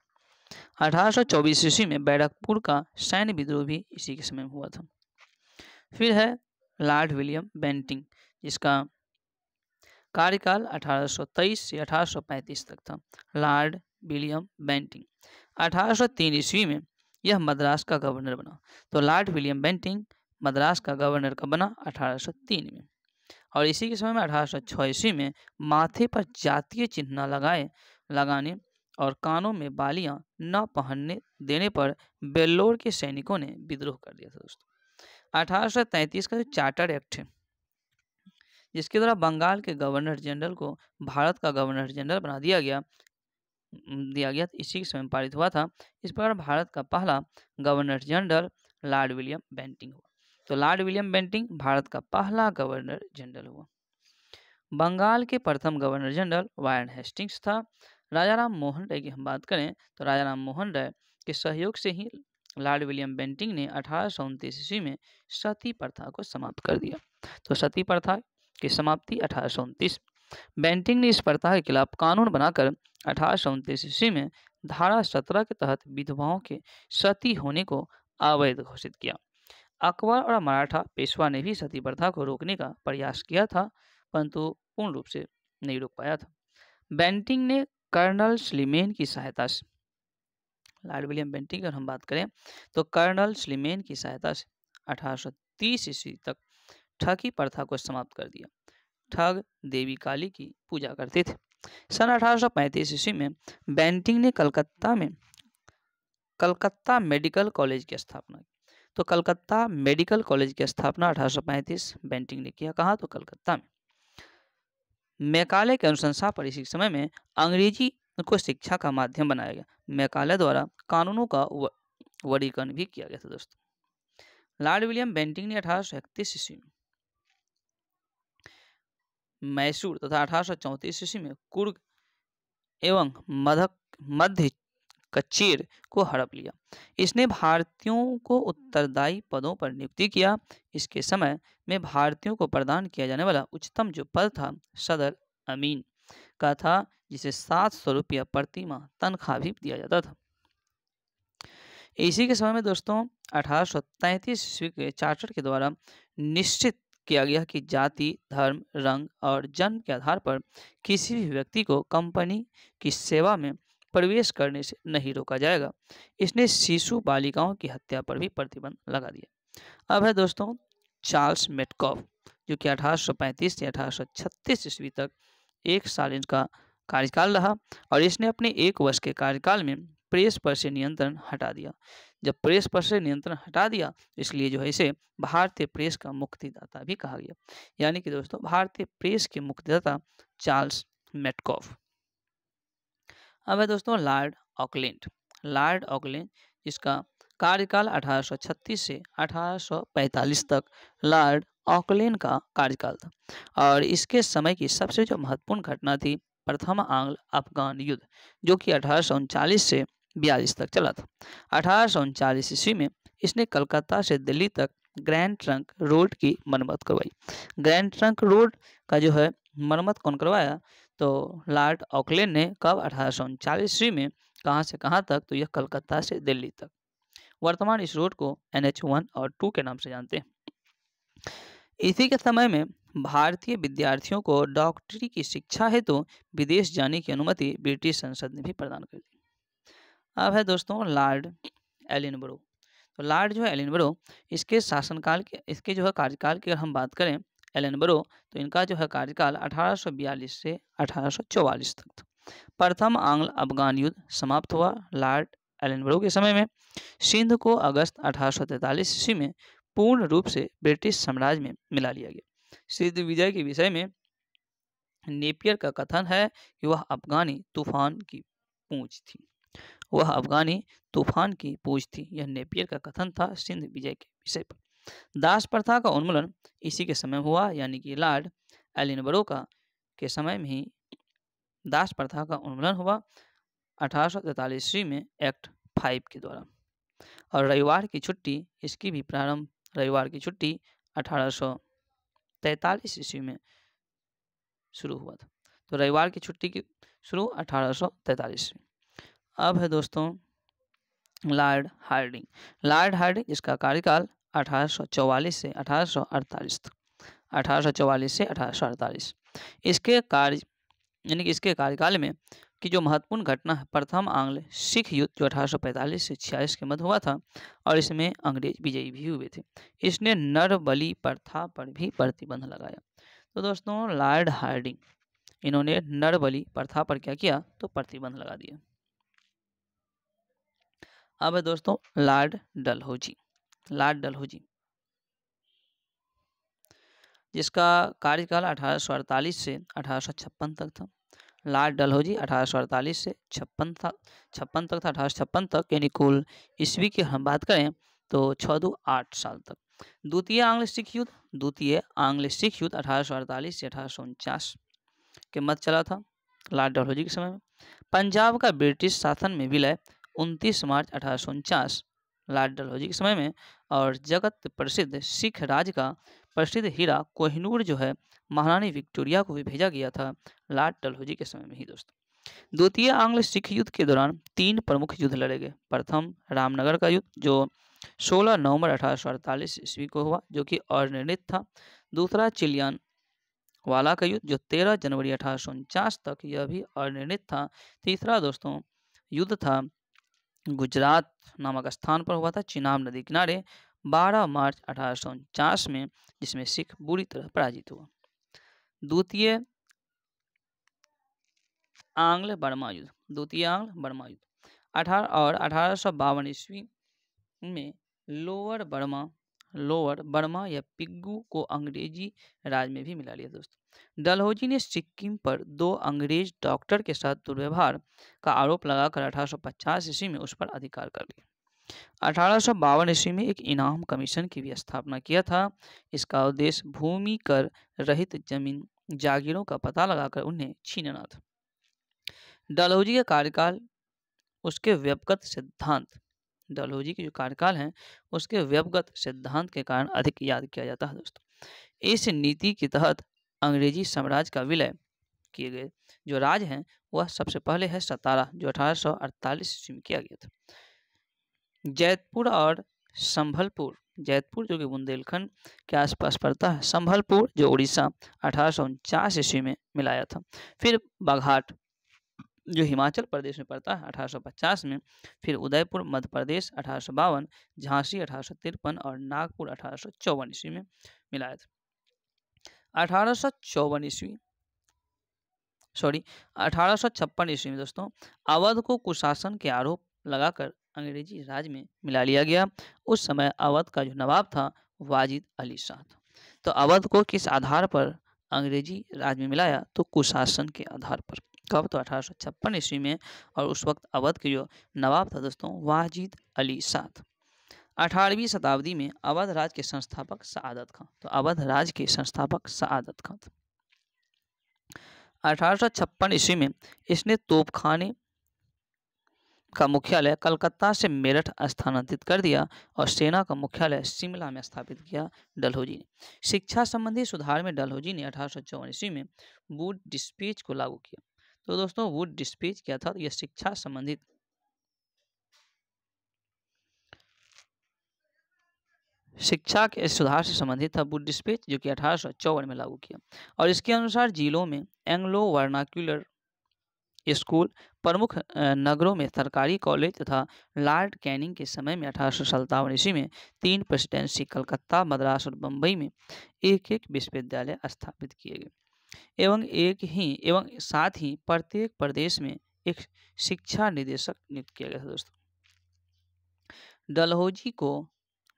[SPEAKER 1] 1824 ईस्वी में बैरकपुर का सैन्य विद्रोह भी इसी के समय में हुआ था। फिर है लॉर्ड विलियम बेंटिंग, जिसका कार्यकाल 1823 से 1835 तक था। लॉर्ड विलियम बेंटिंग 1803 ईस्वी में यह मद्रास का गवर्नर बना। तो लॉर्ड विलियम बेंटिंग मद्रास का गवर्नर कब बना? 1803 में। और इसी के समय में 1806 ईस्वी में माथे पर जातीय चिन्ह लगाने और कानों में बालियां न पहनने देने पर बेल्लोर के सैनिकों ने विद्रोह कर दिया था दोस्तों। 1833 का जो चार्टर एक्ट है, जिसके द्वारा बंगाल के गवर्नर जनरल को भारत का गवर्नर जनरल बना दिया गया, तो इसी के समय पारित हुआ था। इस प्रकार भारत का पहला governor general Lord William Bentinck हुआ। तो लॉर्ड विलियम बेंटिंक भारत का पहला गवर्नर जनरल हुआ। बंगाल के प्रथम गवर्नर जनरल वारेन हेस्टिंग्स था। राजा राम मोहन राय की हम बात करें तो राजा राम मोहन राय के सहयोग से ही लॉर्ड विलियम बेंटिंक ने 1829 ईस्वी में सती प्रथा को समाप्त कर दिया। तो सती प्रथा की समाप्ति 1829। बेंटिंक ने इस प्रथा के खिलाफ कानून बनाकर 1829 ईस्वी में धारा 17 के तहत विधवाओं के सती होने को अवैध घोषित किया। अकबर और मराठा पेशवा ने भी सती प्रथा को रोकने का प्रयास किया था, परंतु पूर्ण रूप से नहीं रोक पाया था। बेंटिंक ने कर्नल स्लीमेन की सहायता से, लॉर्ड विलियम बेंटिंक की हम बात करें तो कर्नल स्लीमेन की सहायता से 1830 ईस्वी तक ठगी प्रथा को समाप्त कर दिया। ठग देवी काली की पूजा करते थे। सन 1835 ईस्वी में बेंटिंक ने कलकत्ता मेडिकल कॉलेज की स्थापना की। तो कलकत्ता मेडिकल कॉलेज की स्थापना 1835 बेंटिंक ने किया। कहाँ? तो कलकत्ता में। मैकाले के अनुशंसा पर इसी समय में अंग्रेजी को शिक्षा का माध्यम बनाया गया। मैकाले द्वारा कानूनों का वर्गीकरण भी किया गया था दोस्तों। लॉर्ड विलियम बेंटिंक ने 1831 ईस्वी में मैसूर तथा 1834 ईस्वी में कुर्ग एवं मध्य कच्चेर को हड़प लिया। इसने भारतीयों को उत्तरदायी पदों पर नियुक्ति किया। इसके समय में भारतीयों को प्रदान किया जाने वाला उच्चतम जो पद था सदर अमीन का था, जिसे 700 रुपया प्रति माह तनख्वाह भी दिया जाता था। इसी के समय में दोस्तों 1833 ईस्वी के चार्टर के द्वारा निश्चित किया गया कि जाति, धर्म, रंग और जन्म के आधार पर किसी भी व्यक्ति को कंपनी की सेवा में प्रवेश करने से नहीं रोका जाएगा। इसने शिशु बालिकाओं की हत्या पर भी प्रतिबंध लगा दिया। अब है दोस्तों चार्ल्स मेटकॉफ, जो कि 1835 से 1836 ईस्वी तक 1 साल इनका कार्यकाल रहा और इसने अपने 1 वर्ष के कार्यकाल में प्रेस पर से नियंत्रण हटा दिया। जब प्रेस पर से नियंत्रण हटा दिया, इसलिए जो है इसे भारतीय प्रेस का मुक्तिदाता भी कहा गया। यानी कि दोस्तों भारतीय प्रेस के मुक्तिदाता चार्ल्स मेटकॉफ। अब है दोस्तों लॉर्ड ऑकलैंड। लॉर्ड ऑकलैंड जिसका कार्यकाल 1836 से 1845 तक लॉर्ड ऑकलैंड का कार्यकाल था और इसके समय की सबसे जो महत्वपूर्ण घटना थी प्रथम आंग्ल अफगान युद्ध, जो कि 1839 से 42 तक चला था। 1839 ईस्वी में इसने कलकत्ता से दिल्ली तक ग्रैंड ट्रंक रोड की मरम्मत करवाई। ग्रैंड ट्रंक रोड का जो है मरम्मत कौन करवाया? तो लॉर्ड ऑकलैंड ने। कब? 1839 ईस्वी में। कहाँ से कहाँ तक? तो यह कलकत्ता से दिल्ली तक। वर्तमान इस रोड को NH 1 और 2 के नाम से जानते हैं। इसी के समय में भारतीय विद्यार्थियों को डॉक्टरी की शिक्षा हेतु विदेश जाने की अनुमति ब्रिटिश संसद ने भी प्रदान कर दी। अब है दोस्तों लॉर्ड एलिनबरो। तो लॉर्ड जो है एलिनबरो, इसके शासनकाल के, इसके जो है कार्यकाल की अगर हम बात करें एलिनबरो, तो इनका जो है कार्यकाल 1842 से 1844 तक था। प्रथम आंग्ल अफगान युद्ध समाप्त हुआ लॉर्ड एलिनबरो के समय में। सिंध को अगस्त 1843 ईस्वी में पूर्ण रूप से ब्रिटिश साम्राज्य में मिला लिया गया। सिंध विजय के विषय में नेपियर का कथन है कि वह अफगानी तूफान की पूंछ थी। वह अफगानी तूफान की पूंछ थी। यह नेपियर का कथन था सिंध विजय के विषय पर। दास प्रथा का उन्मूलन इसी के समय हुआ, यानी कि लॉर्ड एलिनबरो का के समय में ही दास प्रथा का उन्मूलन हुआ 1843 ईस्वी में एक्ट 5 के द्वारा। और रविवार की छुट्टी, इसकी भी प्रारंभ रविवार की छुट्टी 1843 ईस्वी में शुरू हुआ था। तो रविवार की छुट्टी की शुरू 1843 में। अब है दोस्तों लॉर्ड हार्डिंग। लॉर्ड हार्डिंग जिसका कार्यकाल 1844 से 1848 तक। 1844 से 1848। इसके कार्य यानी कि इसके कार्यकाल में की जो महत्वपूर्ण घटना है प्रथम आंग्ल सिख युद्ध, जो 1845 से 46 के मध्य हुआ था और इसमें अंग्रेज विजयी भी हुए थे। इसने नर बलि प्रथा पर भी प्रतिबंध लगाया। तो दोस्तों लॉर्ड हार्डिंग, इन्होंने नर बलि प्रथा पर क्या किया? तो प्रतिबंध लगा दिया। अब है दोस्तों लॉर्ड डलहौजी। लॉर्ड डलहौजी जिसका कार्यकाल 1848 से 1856 तक था। लॉर्ड डलहौजी 1848 से 56 तक था, 1856 तक, यानी कुल ईस्वी की हम बात करें तो 6-8 साल तक। द्वितीय आंग्ल सिख युद्ध 1848 से 1849 के मध्य चला था लॉर्ड डलहौजी के समय में। पंजाब का ब्रिटिश शासन में विलय 29 मार्च 1849 लॉर्ड डलहौजी के समय में। और जगत प्रसिद्ध सिख राज का प्रसिद्ध हीरा कोहिनूर जो है महारानी विक्टोरिया को भी भेजा गया था लॉर्ड डलहौजी के समय में ही दोस्तों। द्वितीय आंग्ल सिख युद्ध के दौरान 3 प्रमुख युद्ध लड़े गए। प्रथम रामनगर का युद्ध जो 16 नवंबर 1848 ईस्वी को हुआ, जो कि अनिर्णित था। दूसरा चिलियन वाला का युद्ध जो 13 जनवरी 1849 तक, यह भी अनिर्णित था। तीसरा दोस्तों युद्ध था गुजरात नामक स्थान पर हुआ था, चिनाब नदी किनारे, 12 मार्च 1849 में, जिसमें सिख बुरी तरह पराजित हुआ। द्वितीय आंग्ल बर्मा युद्ध 1852 ईस्वी में लोअर बर्मा या पिग्गू को अंग्रेजी राज में भी मिला लिया दोस्तों। डलहौजी ने सिक्किम पर 2 अंग्रेज डॉक्टर के साथ दुर्व्यवहार का आरोप लगाकर 1850 ईस्वी में उस पर अधिकार कर लिया। 1852 ईस्वी में एक इनाम कमीशन की भी स्थापना किया था। इसका उद्देश्य भूमि कर रहित जमीन जागीरों का पता लगाकर उन्हें छीनना था। डलहौजी का कार्यकाल उसके व्यक्तिगत सिद्धांत डलहौजी के जो कार्यकाल हैं उसके व्यक्तिगत सिद्धांत के कारण अधिक याद किया जाता है दोस्तों। इस नीति के तहत अंग्रेजी साम्राज्य का विलय किए गए जो राज हैं वह सबसे पहले है सतारा, जो 1848 ईस्वी में किया गया था। जैतपुर और संभलपुर, जैतपुर जो कि बुंदेलखंड के आसपास पड़ता है, संभलपुर जो उड़ीसा 1849 ईस्वी में मिलाया था। फिर बाघाट जो हिमाचल प्रदेश में पड़ता है 1850 में, फिर उदयपुर मध्य प्रदेश 1852, झांसी 1853 और नागपुर 1854 ईस्वी में मिलाया था। 1856 ईस्वी में दोस्तों अवध को कुशासन के आरोप लगाकर अंग्रेजी राज में मिला लिया गया। उस समय अवध का जो नवाब था वाजिद अली शाह था। तो अवध को किस आधार पर अंग्रेजी राज में मिलाया? तो कुशासन के आधार पर। कब? तो 1856 ईस्वी में। और उस वक्त अवध के जो नवाब था दोस्तों वाजिद अली शाह था। 18वीं शताब्दी में अवध राज के संस्थापक सआदत खां, तो अवध राज के संस्थापक सआदत खां था। 1856 ईस्वी में इसने तोपखाने का मुख्यालय कलकत्ता से मेरठ स्थानांतरित कर दिया और सेना का मुख्यालय शिमला में स्थापित किया डलहौजी ने। शिक्षा संबंधी सुधार में डलहौजी ने 1854 ईस्वी में वुड डिस्पैच को लागू किया। तो दोस्तों वुड डिस्पैच क्या था? यह शिक्षा संबंधित शिक्षा के सुधार से संबंधित था वुड डिस्पैच, जो कि 1854 में लागू किया। और इसके अनुसार जिलों में एंग्लो वर्नाक्यूलर स्कूल, प्रमुख नगरों में सरकारी कॉलेज तथा लॉर्ड कैनिंग के समय में 1857 ईस्वी में 3 प्रेसिडेंसी कलकत्ता, मद्रास और बम्बई में एक विश्वविद्यालय स्थापित किए गए एवं साथ ही प्रत्येक प्रदेश में एक शिक्षा निदेशक नियुक्त किया गया था दोस्तों। डलहौजी को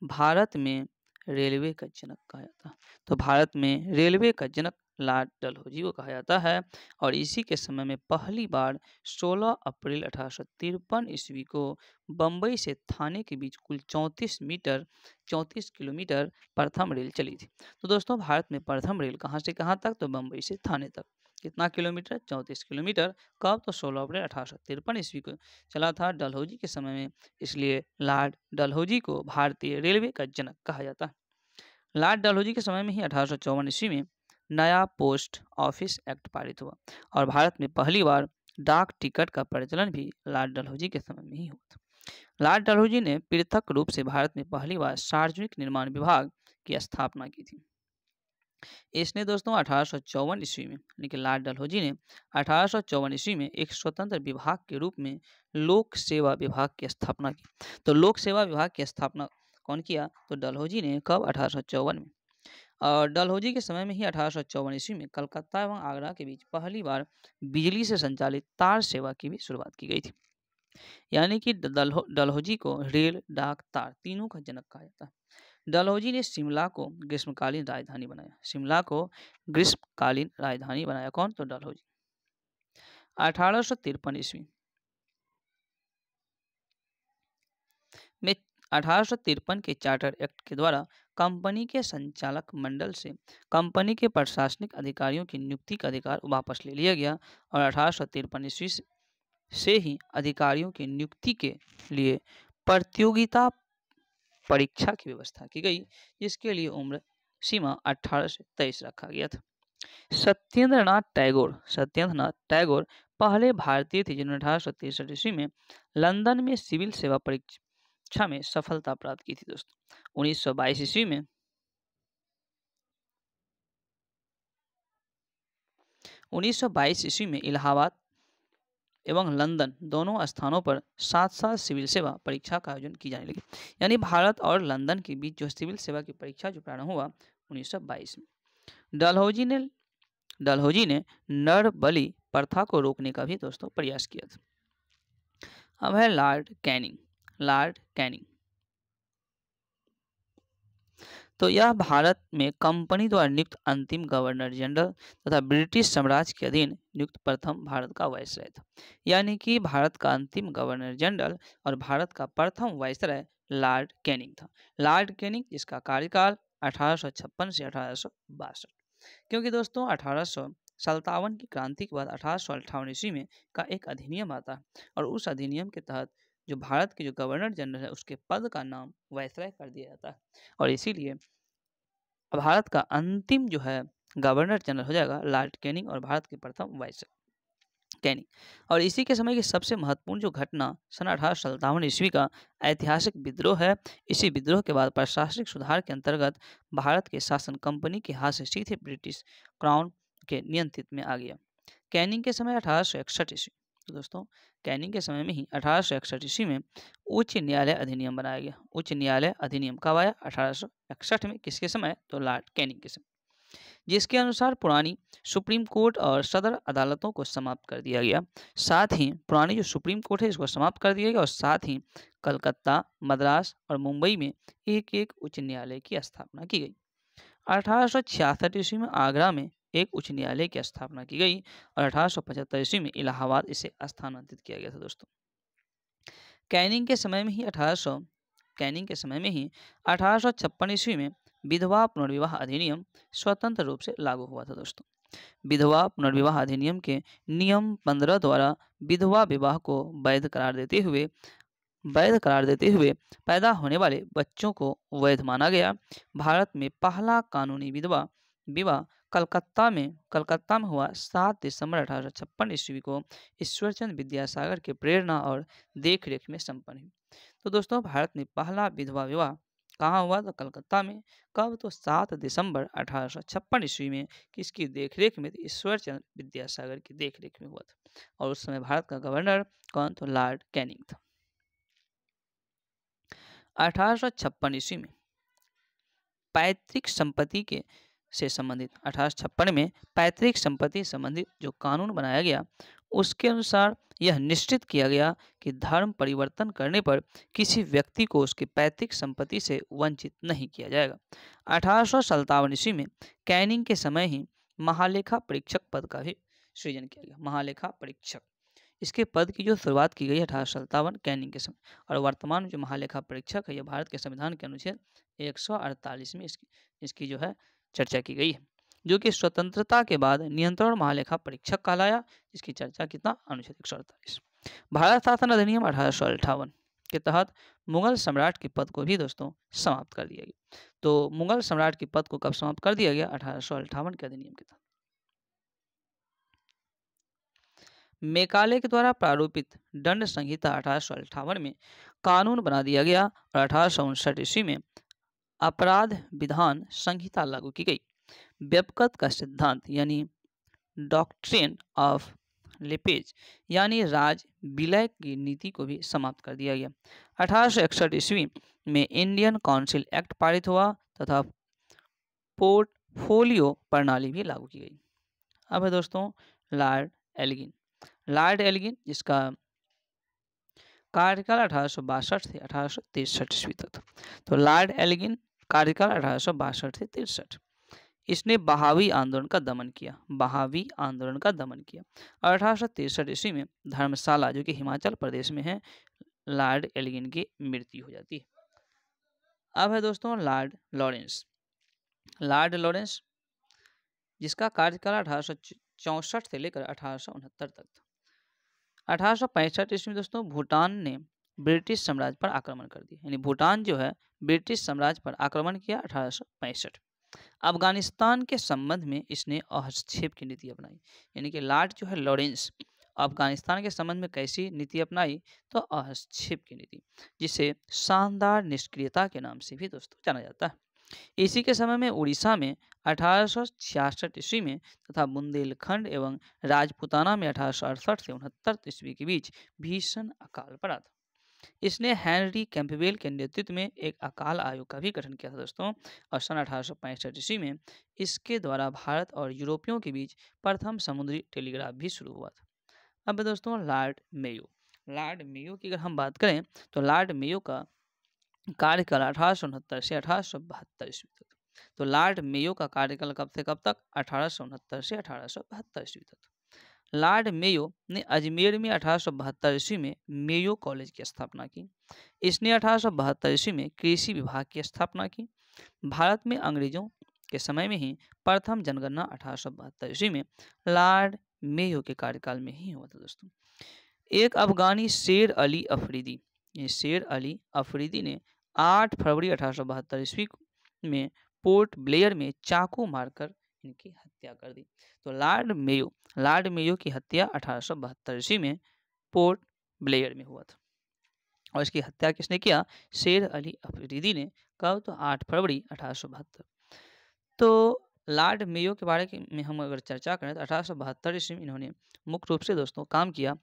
[SPEAKER 1] भारत में रेलवे का जनक कहा जाता है। तो भारत में रेलवे का जनक लॉर्ड डलहौजी को कहा जाता है। और इसी के समय में पहली बार 16 अप्रैल 1853 ईस्वी को बम्बई से थाने के बीच कुल 34 किलोमीटर प्रथम रेल चली थी। तो दोस्तों भारत में प्रथम रेल कहाँ से कहाँ तक? तो बम्बई से थाने तक। कितना किलोमीटर? 34 किलोमीटर। कब? तो 16 अप्रैल 1853 ईस्वी को चला था डलहौजी के समय में। इसलिए लॉर्ड डलहौजी को भारतीय रेलवे का जनक कहा जाता है। लॉर्ड डलहौजी के समय में ही 1854 ईस्वी में नया पोस्ट ऑफिस एक्ट पारित हुआ और भारत में पहली बार डाक टिकट का प्रचलन भी लॉर्ड डलहौजी के समय में ही हुआ था। लॉर्ड डलहौजी ने पृथक रूप से भारत में पहली बार सार्वजनिक निर्माण विभाग की स्थापना की थी। इसने दोस्तों 1854 ईस्वी में, लेकिन लॉर्ड डलहौजी ने 1854 ईस्वी में एक स्वतंत्र विभाग के रूप में लोक सेवा विभाग की स्थापना की। तो लोक सेवा विभाग की स्थापना कौन किया? तो डलहौजी ने। कब? 1854 में। और डलहौजी के समय में ही 1854 ईस्वी में कलकत्ता एवं आगरा के बीच पहली बार बिजली से संचालित तार सेवा की भी शुरुआत की गई थी। यानी कि डलहौजी को रेल, डाक, तार तीनों का जनक कहा जाता है। डलहौजी ने शिमला को ग्रीष्मकालीन राजधानी बनाया। शिमला को ग्रीष्मकालीन राजधानी बनाया कौन? तो डलहौजी। 1853 ईस्वी में 1853 के चार्टर एक्ट के द्वारा कंपनी के संचालक मंडल से कंपनी के प्रशासनिक अधिकारियों की नियुक्ति का अधिकार वापस ले लिया गया और 1853 ईस्वी से ही अधिकारियों की नियुक्ति के लिए प्रतियोगिता परीक्षा की व्यवस्था की गई, जिसके लिए उम्र सीमा 18 से 23 रखा गया था। सत्येंद्रनाथ टैगोर पहले भारतीय थे जिन्होंने 1863 ईस्वी में लंदन में सिविल सेवा परीक्षा में सफलता प्राप्त की थी दोस्तों। 1922 ईस्वी में 1922 ईस्वी में इलाहाबाद एवं लंदन दोनों स्थानों पर 7 सिविल सेवा परीक्षा का आयोजन की जाने लगी। यानी भारत और लंदन के बीच जो सिविल सेवा की परीक्षा जो प्रारंभ हुआ 1922 में। डलहौजी ने नर बलि प्रथा को रोकने का भी दोस्तों प्रयास किया था। अब है लॉर्ड कैनिंग। तो यह भारत में कंपनी द्वारा नियुक्त अंतिम गवर्नर जनरल तथा ब्रिटिश साम्राज्य के अधीन नियुक्त प्रथम भारत का वायसराय था। यानी कि भारत का अंतिम गवर्नर जनरल और भारत का प्रथम वायसराय लॉर्ड कैनिंग था। लॉर्ड कैनिंग जिसका कार्यकाल 1856 से 1862। क्योंकि दोस्तों 1857 की क्रांति के बाद 1858 ईस्वी में का एक अधिनियम आता है और उस अधिनियम के तहत जो भारत के जो गवर्नर जनरल है उसके पद का नाम वायसराय कर दिया जाता है और इसीलिए भारत का अंतिम जो है गवर्नर जनरल हो जाएगा लॉर्ड कैनिंग और भारत के प्रथम वायसराय कैनिंग। और इसी के समय की सबसे महत्वपूर्ण जो घटना सन 1857 ईस्वी का ऐतिहासिक विद्रोह है। इसी विद्रोह के बाद प्रशासनिक सुधार के अंतर्गत भारत के शासन कंपनी के हाथ से सीधे ब्रिटिश क्राउन के नियंत्रित में आ गया। कैनिंग के समय 1861 ईस्वी, तो दोस्तों कैनिंग के समय में ही 1861 ईस्वी में उच्च न्यायालय अधिनियम बनाया गया। उच्च न्यायालय अधिनियम कब आया? 1861 में। किसके समय? तो लॉर्ड कैनिंग के समय, जिसके अनुसार पुरानी सुप्रीम कोर्ट और सदर अदालतों को समाप्त कर दिया गया। साथ ही पुरानी जो सुप्रीम कोर्ट है इसको समाप्त कर दिया गया और साथ ही कलकत्ता, मद्रास और मुंबई में एक एक उच्च न्यायालय की स्थापना की गई। 1866 ईस्वी में आगरा में एक उच्च न्यायालय की स्थापना की गई और 1875 ईस्वी में इलाहाबाद इसे स्थानांतरित किया गया था दोस्तों। कैनिंग के समय में ही 1856 ईस्वी में विधवा पुनर्विवाह अधिनियम स्वतंत्र रूप से लागू हुआ था दोस्तों। विधवा पुनर्विवाह अधिनियम के नियम 15 द्वारा विधवा विवाह को वैध करार देते हुए पैदा होने वाले बच्चों को वैध माना गया। भारत में पहला कानूनी विधवा विवाह कलकत्ता में हुआ 7 दिसंबर 1856 ईस्वी को ईश्वरचंद विद्यासागर के प्रेरणा और देखरेख में संपन्न हुई। तो दोस्तों भारत में पहला विधवा विवाह कहाँ हुआ? तो कलकत्ता में। कब? तो 7 दिसंबर 1856 ईस्वी में। किसकी देखरेख में? ईश्वरचंद विद्यासागर की देखरेख में हुआ था और उस समय भारत का गवर्नर कौन? तो लॉर्ड कैनिंग था। 1856 ईस्वी में पैतृक संपत्ति के से संबंधित 1856 में पैतृक संपत्ति संबंधित जो कानून बनाया गया उसके अनुसार यह निश्चित किया गया कि धर्म परिवर्तन करने पर किसी व्यक्ति को उसकी पैतृक संपत्ति से वंचित नहीं किया जाएगा। 1857 ईस्वी में कैनिंग के समय ही महालेखा परीक्षक पद का भी सृजन किया गया। महालेखा परीक्षक, इसके पद की जो शुरुआत की गई 1857 कैनिंग के समय और वर्तमान जो महालेखा परीक्षक है यह भारत के संविधान के अनुच्छेद 148 में इसकी जो है चर्चा की गई है, जो कि स्वतंत्रता के बाद नियंत्रण महालेखा परीक्षक कहलाया, जिसकी चर्चा कितना? अनुच्छेद 148। भारत शासन अधिनियम 1858 के तहत मुगल सम्राट के पद को भी दोस्तों समाप्त कर दिया गया। तो मुगल सम्राट के पद को कब समाप्त कर दिया गया? 1858 के अधिनियम के तहत। मेकाले के द्वारा प्रारूपित दंड संहिता 1858 में कानून बना दिया गया और 1859 ईस्वी में अपराध विधान संहिता लागू की गई। व्यपकत का सिद्धांत यानी डॉक्ट्रिन ऑफ लिपेज यानी राज विलय की नीति को भी समाप्त कर दिया गया। 1861 ईस्वी में इंडियन काउंसिल एक्ट पारित हुआ तथा पोर्टफोलियो प्रणाली भी लागू की गई। अब है दोस्तों लॉर्ड एल्गिन जिसका कार्यकाल 1862 से 1863 ईस्वी तक था। तो लॉर्ड एल्गिन कार्यकाल 1862 से 63। इसने बहावी आंदोलन का दमन किया, बहावी आंदोलन का दमन किया। 1863 ईस्वी में धर्मशाला जो कि हिमाचल प्रदेश में है, लॉर्ड एल्गिन की मृत्यु हो जाती है। अब है दोस्तों लॉर्ड लॉरेंस। लॉर्ड लॉरेंस जिसका कार्यकाल 1864 से लेकर 1869 तक था। 1865 ईस्वी में दोस्तों भूटान ने ब्रिटिश साम्राज्य पर आक्रमण कर दिया, यानी भूटान जो है ब्रिटिश साम्राज्य पर आक्रमण किया 1865। अफगानिस्तान के संबंध में इसने हस्तक्षेप की नीति अपनाई, यानी कि लॉर्ड जो है लॉरेंस अफगानिस्तान के संबंध में कैसी नीति अपनाई, तो हस्तक्षेप की नीति, जिसे शानदार निष्क्रियता के नाम से भी दोस्तों जाना जाता है। इसी के समय में उड़ीसा में 1866 ईस्वी में तथा बुंदेलखंड एवं राजपूताना में 1868 से 69 ईस्वी के बीच भीषण अकाल पड़ा था। इसने हेनरी कैंपबेल के नेतृत्व में एक अकाल आयोग का भी गठन किया था दोस्तों, और सन 1865 ईस्वी में इसके द्वारा भारत और यूरोपियों के बीच प्रथम समुद्री टेलीग्राफ भी शुरू हुआ था। अब दोस्तों लॉर्ड मेयो। लॉर्ड मेयो की अगर हम बात करें तो लॉर्ड मेयो का कार्यकाल 1869 से 1872 ईस्वी तक। तो लॉर्ड मेयो का कार्यकाल कब से कब तक? 1869 से 1872 ईस्वी तक। लॉर्ड मेयो ने अजमेर में 1872 ईस्वी में मेयो कॉलेज की स्थापना की। इसने 1872 ईस्वी में कृषि विभाग की स्थापना की। भारत में अंग्रेजों के समय में ही प्रथम जनगणना 1872 ईस्वी में लॉर्ड मेयो के कार्यकाल में ही हुआ था दोस्तों। एक अफगानी शेर अली अफरीदी, ये शेर अली अफरीदी ने 8 फरवरी 1872 ईस्वी में पोर्ट ब्लेयर में चाकू मारकर इनकी हत्या कर दी। तो लॉर्ड मेयो की हत्या 1872 ईस्वी में पोर्ट ब्लेयर में हुआ था, और इसकी हत्या किसने किया? शेर अली अफरीदी ने। कब? तो 8 फरवरी 1872। तो लॉर्ड मेयो के बारे में हम अगर चर्चा करें तो 1872 ईस्वी में इन्होंने मुख्य रूप से दोस्तों काम किया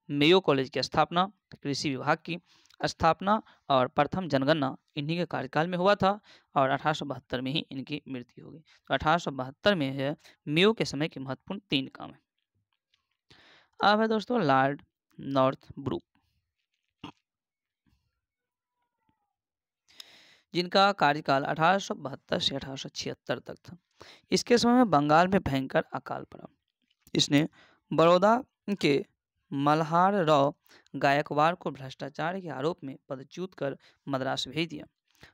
[SPEAKER 1] मेयो कॉलेज की स्थापना, कृषि विभाग की स्थापना और प्रथम जनगणना इन्हीं के कार्यकाल में हुआ था, और 1872 में ही इनकी मृत्यु हो गई। तो 1872 में है मेयो के समय के महत्वपूर्ण 3 काम है। अब है दोस्तों लॉर्ड नॉर्थब्रुक, जिनका कार्यकाल 1872 से 1876 तक था। इसके समय में बंगाल में भयंकर अकाल पड़ा। इसने बड़ौदा के मल्हार राव गायकवाड़ को भ्रष्टाचार के आरोप में पदच्युत कर मद्रास भेज दिया।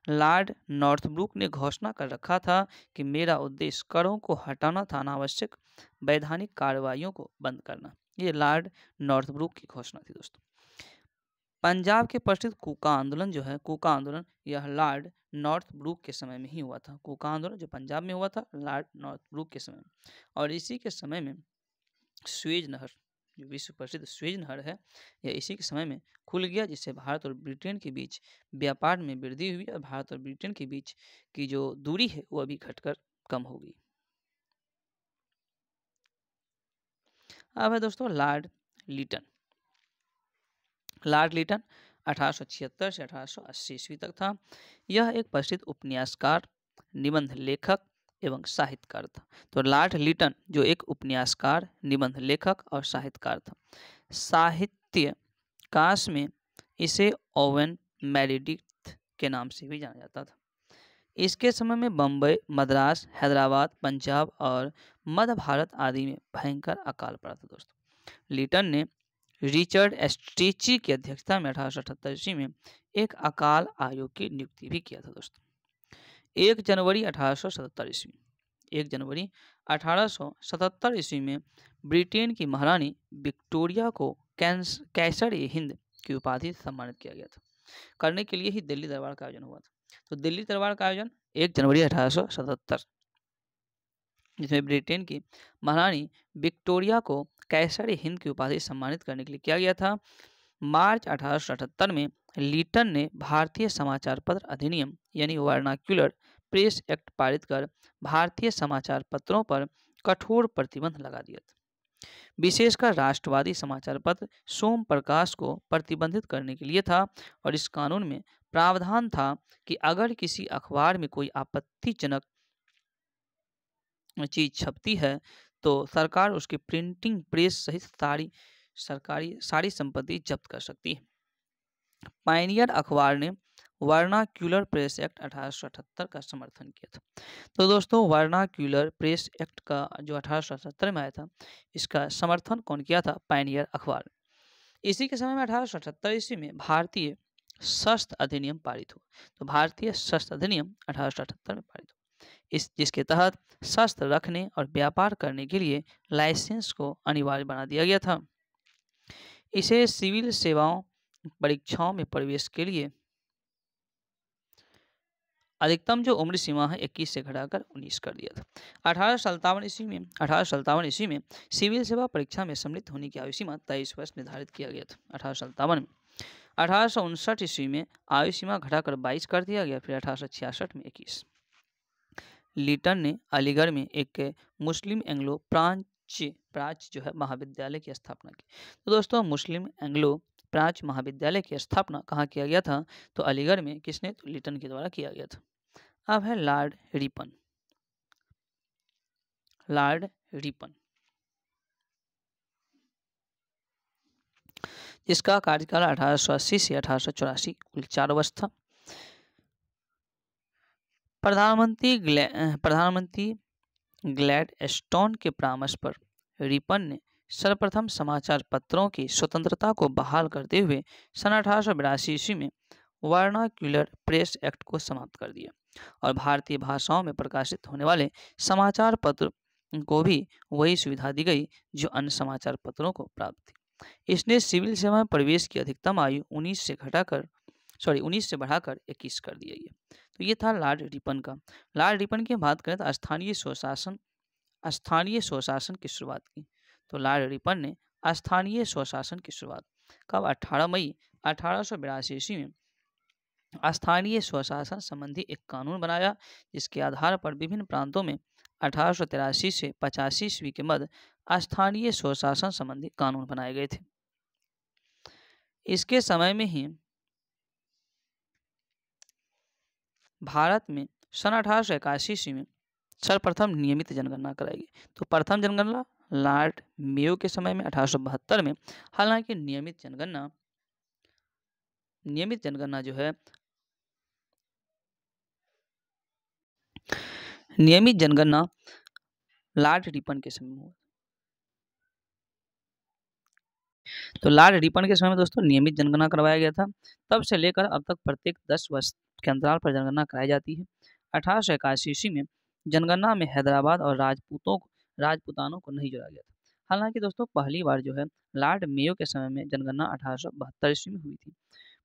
[SPEAKER 1] लॉर्ड नॉर्थब्रुक ने घोषणा कर रखा था कि मेरा उद्देश्य करों को हटाना था, अनावश्यक वैधानिक कार्रवाइयों को बंद करना। ये लॉर्ड नॉर्थब्रुक की घोषणा थी दोस्तों। पंजाब के प्रसिद्ध कूका आंदोलन जो है, कूका आंदोलन, यह लॉर्ड नॉर्थब्रुक के समय में ही हुआ था। कूका आंदोलन जो पंजाब में हुआ था लॉर्ड नॉर्थब्रुक के समय में, और इसी के समय में स्वेज नहर, जो विश्व प्रसिद्ध स्वेज नहर है, यह इसी के समय में खुल गया, जिससे भारत और ब्रिटेन के बीच व्यापार में वृद्धि हुई और भारत और ब्रिटेन के बीच की जो दूरी है वो अभी घटकर कम हो गई। अब है दोस्तों लॉर्ड लिटन। लॉर्ड लिटन 1876 से 1880 ईस्वी तक था। यह एक प्रसिद्ध उपन्यासकार, निबंध लेखक एवं साहित्यकार था। तो लॉर्ड लिटन जो एक उपन्यासकार, निबंध लेखक और साहित्यकार था। साहित्य काश में इसे ओवेन मेरिडिथ के नाम से भी जाना जाता था। इसके समय में बम्बई, मद्रास, हैदराबाद, पंजाब और मध्य भारत आदि में भयंकर अकाल पड़ा था दोस्तों। लिटन ने रिचर्ड एस्ट्रीची की अध्यक्षता में 1878 ईस्वी में एक अकाल आयोग की नियुक्ति भी किया था दोस्तों। 1 जनवरी 1877 ईस्वी 1 जनवरी 1877 ईस्वी में ब्रिटेन की महारानी विक्टोरिया को कैसर ए हिंद की उपाधि से सम्मानित किया गया था। करने के लिए ही दिल्ली दरबार का आयोजन हुआ था। तो दिल्ली दरबार का आयोजन 1 जनवरी 1877, जिसमें ब्रिटेन की महारानी विक्टोरिया को कैसर ए हिंद की उपाधि सम्मानित करने के लिए किया गया था। मार्च 1878 में लिटन ने भारतीय समाचार पत्र अधिनियम यानी वर्नाक्युलर प्रेस एक्ट पारित कर भारतीय समाचार पत्रों पर कठोर प्रतिबंध लगा दिया था। विशेषकर राष्ट्रवादी समाचार पत्र सोम प्रकाश को प्रतिबंधित करने के लिए था, और इस कानून में प्रावधान था कि अगर किसी अखबार में कोई आपत्तिजनक चीज छपती है तो सरकार उसकी प्रिंटिंग प्रेस सहित सारी संपत्ति जब्त कर सकती है। पायनियर अखबार ने वर्नाक्यूलर प्रेस एक्ट 1878 का समर्थन किया था। तो दोस्तों वर्नाक्यूलर प्रेस एक्ट का जो 1878 में आया था, इसका समर्थन कौन किया था? पायनियर अखबार। इसी के समय में 1878 ईस्वी में भारतीय शस्त्र अधिनियम पारित हुआ। तो भारतीय शस्त्र अधिनियम 1878 में पारित हुआ, इस जिसके तहत शस्त्र रखने और व्यापार करने के लिए लाइसेंस को अनिवार्य बना दिया गया था। इसे सिविल सेवाओं परीक्षाओं में प्रवेश के लिए अधिकतम जो उम्र सीमा है 21 से घटाकर 19 कर दिया था। 1857 ईस्वी में सिविल सेवा परीक्षा में सम्मिलित होने की आयु सीमा 23 वर्ष निर्धारित किया गया था। 1857 में 1859 ईस्वी में आयु सीमा घटाकर 22 कर दिया गया, फिर 1866 में 21। लीटन ने अलीगढ़ में एक मुस्लिम एंग्लो प्राच्य जो है महाविद्यालय की स्थापना की। तो दोस्तों मुस्लिम एंग्लो प्राच्य महाविद्यालय की स्थापना कहाँ किया गया था? तो अलीगढ़ में। किसने? तो लीटन के द्वारा किया गया था। अब है लॉर्ड रिपन। लॉर्ड रिपन जिसका कार्यकाल 1880 से 1884 कुल 4 वर्ष था। प्रधानमंत्री ग्लैडस्टोन के परामर्श पर रिपन ने सर्वप्रथम समाचार पत्रों की स्वतंत्रता को बहाल करते हुए सन 1882 ईस्वी में वर्नाक्यूलर प्रेस एक्ट को समाप्त कर दिया और भारतीय भाषाओं में प्रकाशित होने वाले समाचार पत्र को भी वही सुविधा दी गई जो अन्य समाचार पत्रों को प्राप्त थी। इसने सिविल सेवा में प्रवेश की अधिकतम आयु 19 से बढ़ाकर 21 कर दिया गया। तो ये था लॉर्ड रिपन का। लॉर्ड रिपन की बात करें तो स्थानीय स्वशासन की शुरुआत की। तो लॉर्ड रिपन ने स्थानीय स्वशासन की शुरुआत कब? 18 मई 1882 ईस्वी में स्थानीय स्वशासन संबंधी एक कानून बनाया, जिसके आधार पर विभिन्न प्रांतों में 1883 से 85 ईस्वी के मध्य स्थानीय स्वशासन संबंधी कानून बनाए गए थे। इसके समय में ही भारत में सन 1881 ईस्वी में सर्वप्रथम नियमित जनगणना कराई गई। तो प्रथम जनगणना लॉर्ड मेयो के समय में 1872 में। हालांकि नियमित जनगणना जो है नियमित जनगणना लॉर्ड रिपन के समय में हुआ। तो लॉर्ड रिपन के समय में दोस्तों नियमित जनगणना करवाया गया था। तब से लेकर अब तक प्रत्येक 10 वर्ष के अंतराल पर जनगणना कराई जाती है। 1881 ईस्वी में जनगणना में हैदराबाद और राजपुतानों को नहीं जोड़ा गया था। हालांकि दोस्तों पहली बार जो है लॉर्ड मेयो के समय में जनगणना 1872 ईस्वी में हुई थी,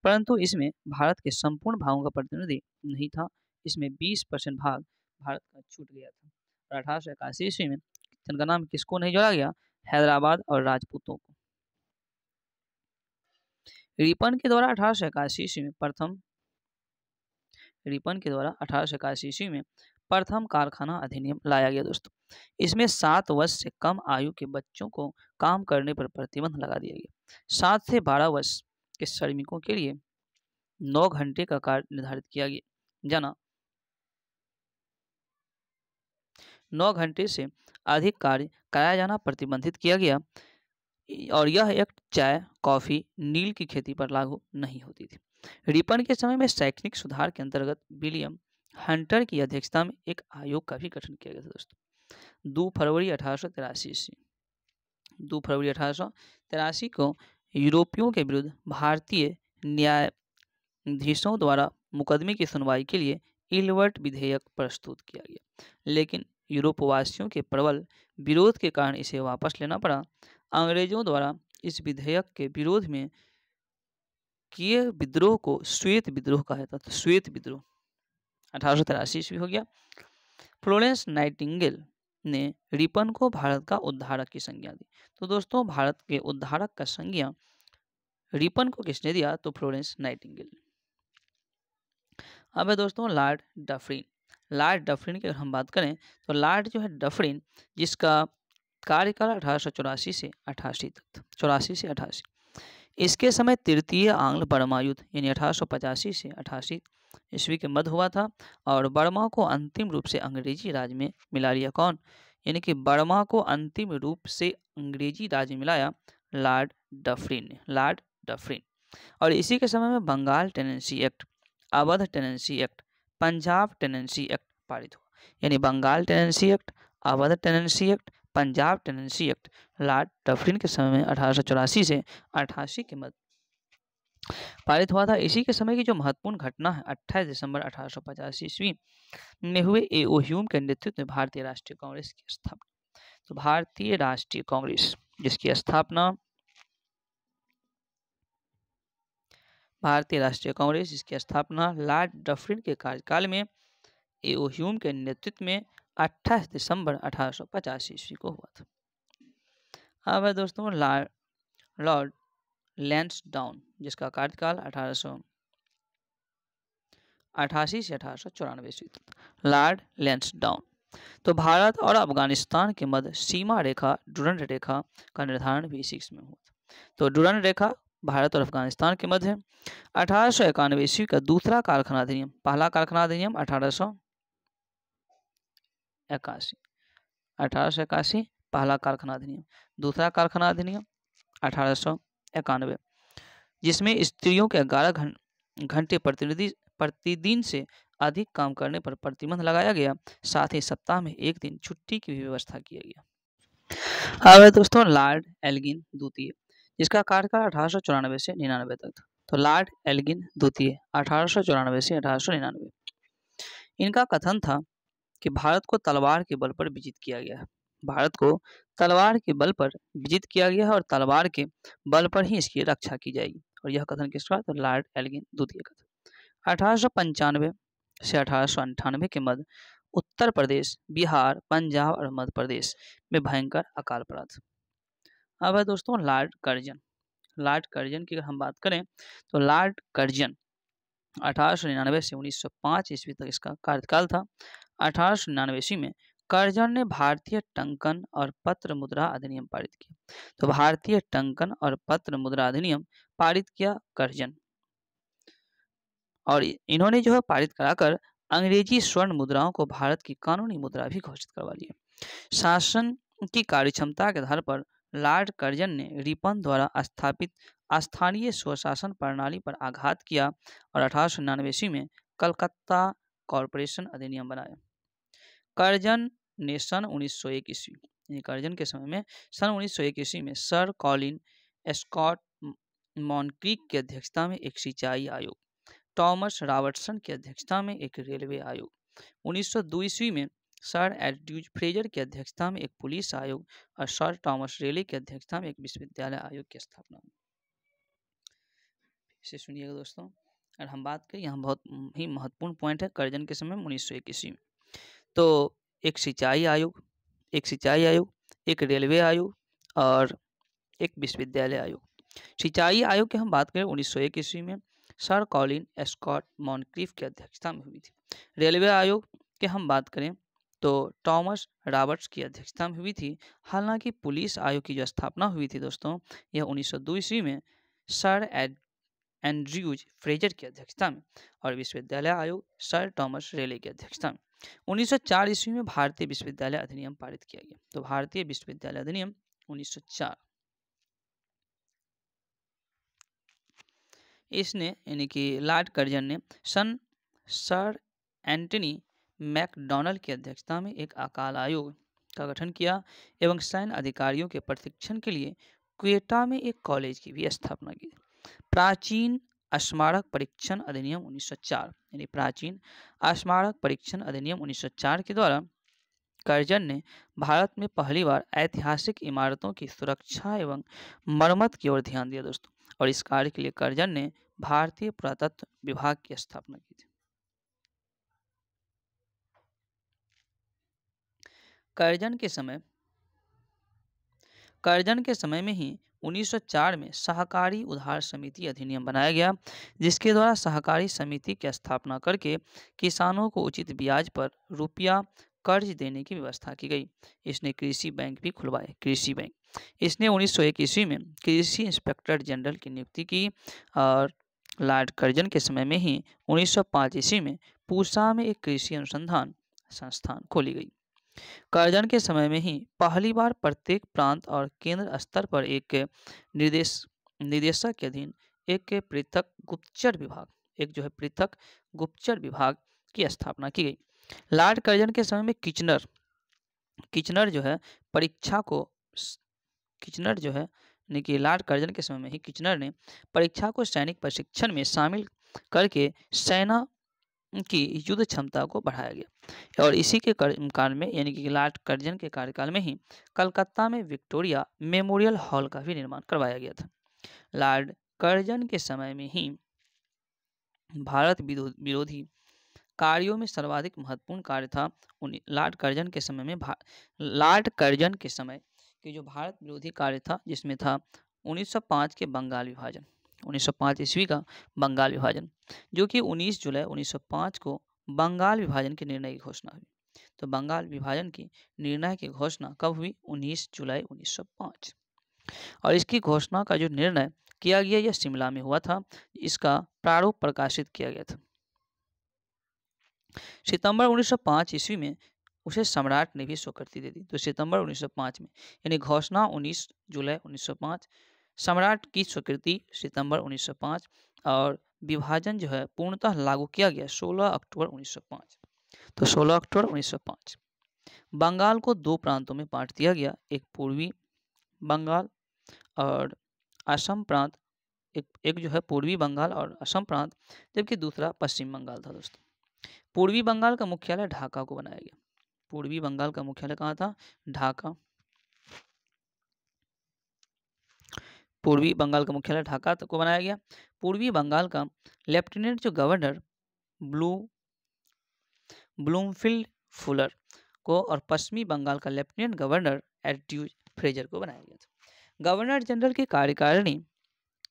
[SPEAKER 1] परंतु इसमें भारत के संपूर्ण भागों का प्रतिनिधि नहीं था। इसमें 20% भाग भारत का छूट गया था। और 1881 ईस्वी में जनगणना में किसको नहीं जोड़ा गया? हैदराबाद और राजपूतों को। रिपन के द्वारा 1881 ईस्वी में प्रथम कारखाना अधिनियम लाया गया दोस्तों। इसमें 7 वर्ष से कम आयु के बच्चों को काम करने पर प्रतिबंध लगा दिया गया। 7 से 12 वर्ष के श्रमिकों के लिए 9 घंटे का कार्य निर्धारित किया गया जाना 9 घंटे से अधिक कार्य कराया जाना प्रतिबंधित किया गया। और यह एक चाय, कॉफी, नील की खेती पर लागू नहीं होती थी। रिपन के समय में शैक्षणिक सुधार के अंतर्गत विलियम हंटर की अध्यक्षता में एक आयोग का भी गठन किया गया था दोस्तों। 2 फरवरी 1883 को यूरोपियों के विरुद्ध भारतीय न्यायाधीशों द्वारा मुकदमे की सुनवाई के लिए इलवर्ट विधेयक प्रस्तुत किया गया, लेकिन यूरोपवासियों के प्रबल विरोध के कारण इसे वापस लेना पड़ा। अंग्रेजों द्वारा इस विधेयक के विरोध में किए विद्रोह को श्वेत विद्रोह कहा जाता था। श्वेत विद्रोह 1883 ईस्वी हो गया। फ्लोरेंस नाइटिंगेल ने रिपन को भारत का उद्धारक की संज्ञा दी। तो दोस्तों भारत के उद्धारक का संज्ञा रिपन को किसने दिया? तो फ्लोरेंस नाइटिंगेल ने। अब है दोस्तों लॉर्ड डफरिन। लॉर्ड डफरिन की अगर हम बात करें तो लॉर्ड जो है डफरिन, जिसका कार्यकाल 1884 से 88 तक था। 84 से 88। इसके समय तृतीय आंग्ल बर्मा युद्ध यानी 1885 से 88 ईस्वी के मध्य हुआ था और बर्मा को अंतिम रूप से अंग्रेजी राज में मिला लिया। कौन? यानी कि बर्मा को अंतिम रूप से अंग्रेजी राज में मिलाया लॉर्ड डफरिन ने। Lord Dufferin. और इसी के समय में Bengal Tenancy Act Awadh Tenancy Act, Punjab Tenancy Act पारित हुआ। यानी Bengal Tenancy Act, Awadh Tenancy Act, Punjab Tenancy Act Lord Dufferin के समय में 1884 से 88 के मध्य पारित हुआ था। इसी के समय की जो महत्वपूर्ण घटना है 28 दिसंबर 1885 ईस्वी में हुए ए.ओ. ह्यूम के नेतृत्व में भारतीय राष्ट्रीय कांग्रेस की स्थापना। तो भारतीय राष्ट्रीय कांग्रेस जिसकी स्थापना लॉर्ड डफरिन के कार्यकाल में ए.ओ. ह्यूम के नेतृत्व में 28 दिसंबर 1885 ईस्वी को हुआ था। अब है दोस्तों लॉर्ड लैंसडाउन जिसका कार्यकाल 1888 से 1894 ईस्वी तक। लॉर्ड लैंसडाउन तो भारत और अफगानिस्तान के मध्य सीमा रेखा डुरंड रेखा का निर्धारण भी इसी में हुआ था। तो डुरंड रेखा भारत और अफगानिस्तान के मध्य 1891 ईस्वी का दूसरा कारखाना अधिनियम, पहला कारखाना अधिनियम 1881 पहला कारखाना अधिनियम, दूसरा कारखाना अधिनियम 1891 जिसमें स्त्रियों के 11 घंटे प्रतिदिन से अधिक काम करने पर प्रतिबंध लगाया गया। साथ ही सप्ताह में एक दिन छुट्टी की भी व्यवस्था किया गया। अब दोस्तों लॉर्ड एल्गिन द्वितीय जिसका कार्यकाल 1894 से 99 तक था। तो लॉर्ड एल्गिन द्वितीय 1894 से 1899 इनका कथन था कि भारत को तलवार के बल पर विजित किया गया है। भारत को तलवार के बल पर विजित किया गया है और तलवार के बल पर ही इसकी रक्षा की जाएगी। और यह कथन किसका? तो लॉर्ड एल्गिन द्वितीय का था। 1895 से 1898 के मध्य उत्तर प्रदेश, बिहार, पंजाब और मध्य प्रदेश में भयंकर अकाल पड़ा था। अब है दोस्तों लॉर्ड कर्जन। लॉर्ड कर्जन की अगर हम बात करें तो लॉर्ड कर्जन 1899 से 1905 ईस्वी तक इसका कार्यकाल था। 1899 ईस्वी में कर्जन ने भारतीय टंकन और पत्र मुद्रा अधिनियम पारित किया। तो भारतीय टंकन और पत्र मुद्रा अधिनियम पारित किया कर्जन, और इन्होंने जो है पारित कराकर अंग्रेजी स्वर्ण मुद्राओं को भारत की कानूनी मुद्रा भी घोषित करवा लिया। शासन की कार्यक्षमता के आधार पर लॉर्ड कर्जन ने रिपन द्वारा स्थापित स्थानीय स्वशासन प्रणाली पर आघात किया और 1899 ईस्वी में कलकत्ता कॉरपोरेशन अधिनियम बनाया। कर्जन ने सन 1901 ईस्वी कर्जन के समय में सन 1901 ईस्वी में सर कॉलिन स्कॉट मॉनक्रीक की अध्यक्षता में एक सिंचाई आयोग, थॉमस रॉबर्टसन की अध्यक्षता में एक रेलवे आयोग, 1902 ईस्वी में सर एडवर्ड फ्रेजर की अध्यक्षता में एक पुलिस आयोग और सर थॉमस रेले की अध्यक्षता में एक विश्वविद्यालय आयोग की स्थापना हुई। इसे सुनिएगा दोस्तों। और हम बात करें यहाँ बहुत ही महत्वपूर्ण पॉइंट है कर्जन के समय में 1901 ईस्वी में तो एक सिंचाई आयोग, एक रेलवे आयोग और एक विश्वविद्यालय आयोग। सिंचाई आयोग की हम बात करें 1901 ईस्वी में सर कॉलिन स्कॉट मॉनक्रीफ की अध्यक्षता में हुई थी। रेलवे आयोग की हम बात करें तो थॉमस रॉबर्ट्स की अध्यक्षता में हुई थी। हालांकि पुलिस आयोग की जो स्थापना हुई थी दोस्तों यह 1902 ईस्वी में सर एंड्रयूज फ्रेजर की अध्यक्षता में, और विश्वविद्यालय आयोग सर थॉमस रेले की अध्यक्षता में। 1904 ईस्वी में भारतीय विश्वविद्यालय अधिनियम पारित किया गया। तो भारतीय विश्वविद्यालय अधिनियम 1904 इसने यानी कि लॉर्ड कर्जन ने सर एंटनी मैकडॉनल्ड की अध्यक्षता में एक अकाल आयोग का गठन किया एवं सैन्य अधिकारियों के प्रशिक्षण के लिए क्वेटा में एक कॉलेज की भी स्थापना की। प्राचीन स्मारक परीक्षण अधिनियम 1904 यानी प्राचीन स्मारक परीक्षण अधिनियम 1904 के द्वारा कर्जन ने भारत में पहली बार ऐतिहासिक इमारतों की सुरक्षा एवं मरम्मत की ओर ध्यान दिया दोस्तों, और इस कार्य के लिए कर्जन ने भारतीय पुरातत्व विभाग की स्थापना की थी। कर्जन के समय में ही 1904 में सहकारी उधार समिति अधिनियम बनाया गया, जिसके द्वारा सहकारी समिति की स्थापना करके किसानों को उचित ब्याज पर रुपया कर्ज देने की व्यवस्था की गई। इसने कृषि बैंक भी खुलवाए। कृषि बैंक इसने 1901 ईस्वी में कृषि इंस्पेक्टर जनरल की नियुक्ति की, और लॉर्ड कर्जन के समय में ही 1905 ईस्वी में पूसा में एक कृषि अनुसंधान संस्थान खोली गई। कर्जन के समय में ही पहली बार प्रत्येक प्रांत और केंद्र स्तर पर एक निदेशक के अधीन एक पृथक गुप्तचर विभाग एक जो है पृथक गुप्तचर विभाग की स्थापना की गई। लॉर्ड कर्जन के समय में किचनर जो है परीक्षा को किचनर जो है यानी कि लॉर्ड कर्जन के समय में ही किचनर ने परीक्षा को सैनिक प्रशिक्षण में शामिल करके सेना की युद्ध क्षमता को बढ़ाया गया और इसी के कारण में यानी कि लॉर्ड कर्जन के कार्यकाल में ही कलकत्ता में विक्टोरिया मेमोरियल हॉल का भी निर्माण करवाया गया था। लॉर्ड कर्जन के समय में ही भारत विरोधी कार्यों में सर्वाधिक महत्वपूर्ण कार्य था लॉर्ड कर्जन के समय में लॉर्ड कर्जन के समय कि जो भारत विरोधी कार्य था जिसमें था 1905 के बंगाल विभाजन, 1905 ईस्वी का बंगाल विभाजन, जो कि 19 जुलाई 1905 को बंगाल विभाजन के निर्णय की घोषणा हुई। तो बंगाल विभाजन की निर्णय की घोषणा कब हुई? 19 जुलाई 1905। और इसकी घोषणा का जो निर्णय किया गया यह शिमला में हुआ था। इसका प्रारूप प्रकाशित किया गया था। सितंबर 1905 ईस्वी में उसे सम्राट ने भी स्वीकृति दे दी। तो सितंबर 1905 में यानी घोषणा 19 जुलाई 1905, सम्राट की स्वीकृति सितंबर 1905 और विभाजन जो है पूर्णतः लागू किया गया 16 अक्टूबर 1905। तो 16 अक्टूबर 1905 बंगाल को दो प्रांतों में बांट दिया गया, एक पूर्वी बंगाल और असम प्रांत, एक जो है पूर्वी बंगाल और असम प्रांत, जबकि दूसरा पश्चिम बंगाल था। दोस्तों पूर्वी बंगाल का मुख्यालय ढाका को बनाया गया। पूर्वी बंगाल का मुख्यालय कहाँ था? ढाका। पूर्वी बंगाल का मुख्यालय ढाका को बनाया गया। पूर्वी बंगाल का लेफ्टिनेंट जो गवर्नर ब्लूमफील्ड फुलर को और पश्चिमी बंगाल का लेफ्टिनेंट गवर्नर एड्यूज फ्रेजर को बनाया गया था। गवर्नर जनरल की कार्यकारिणी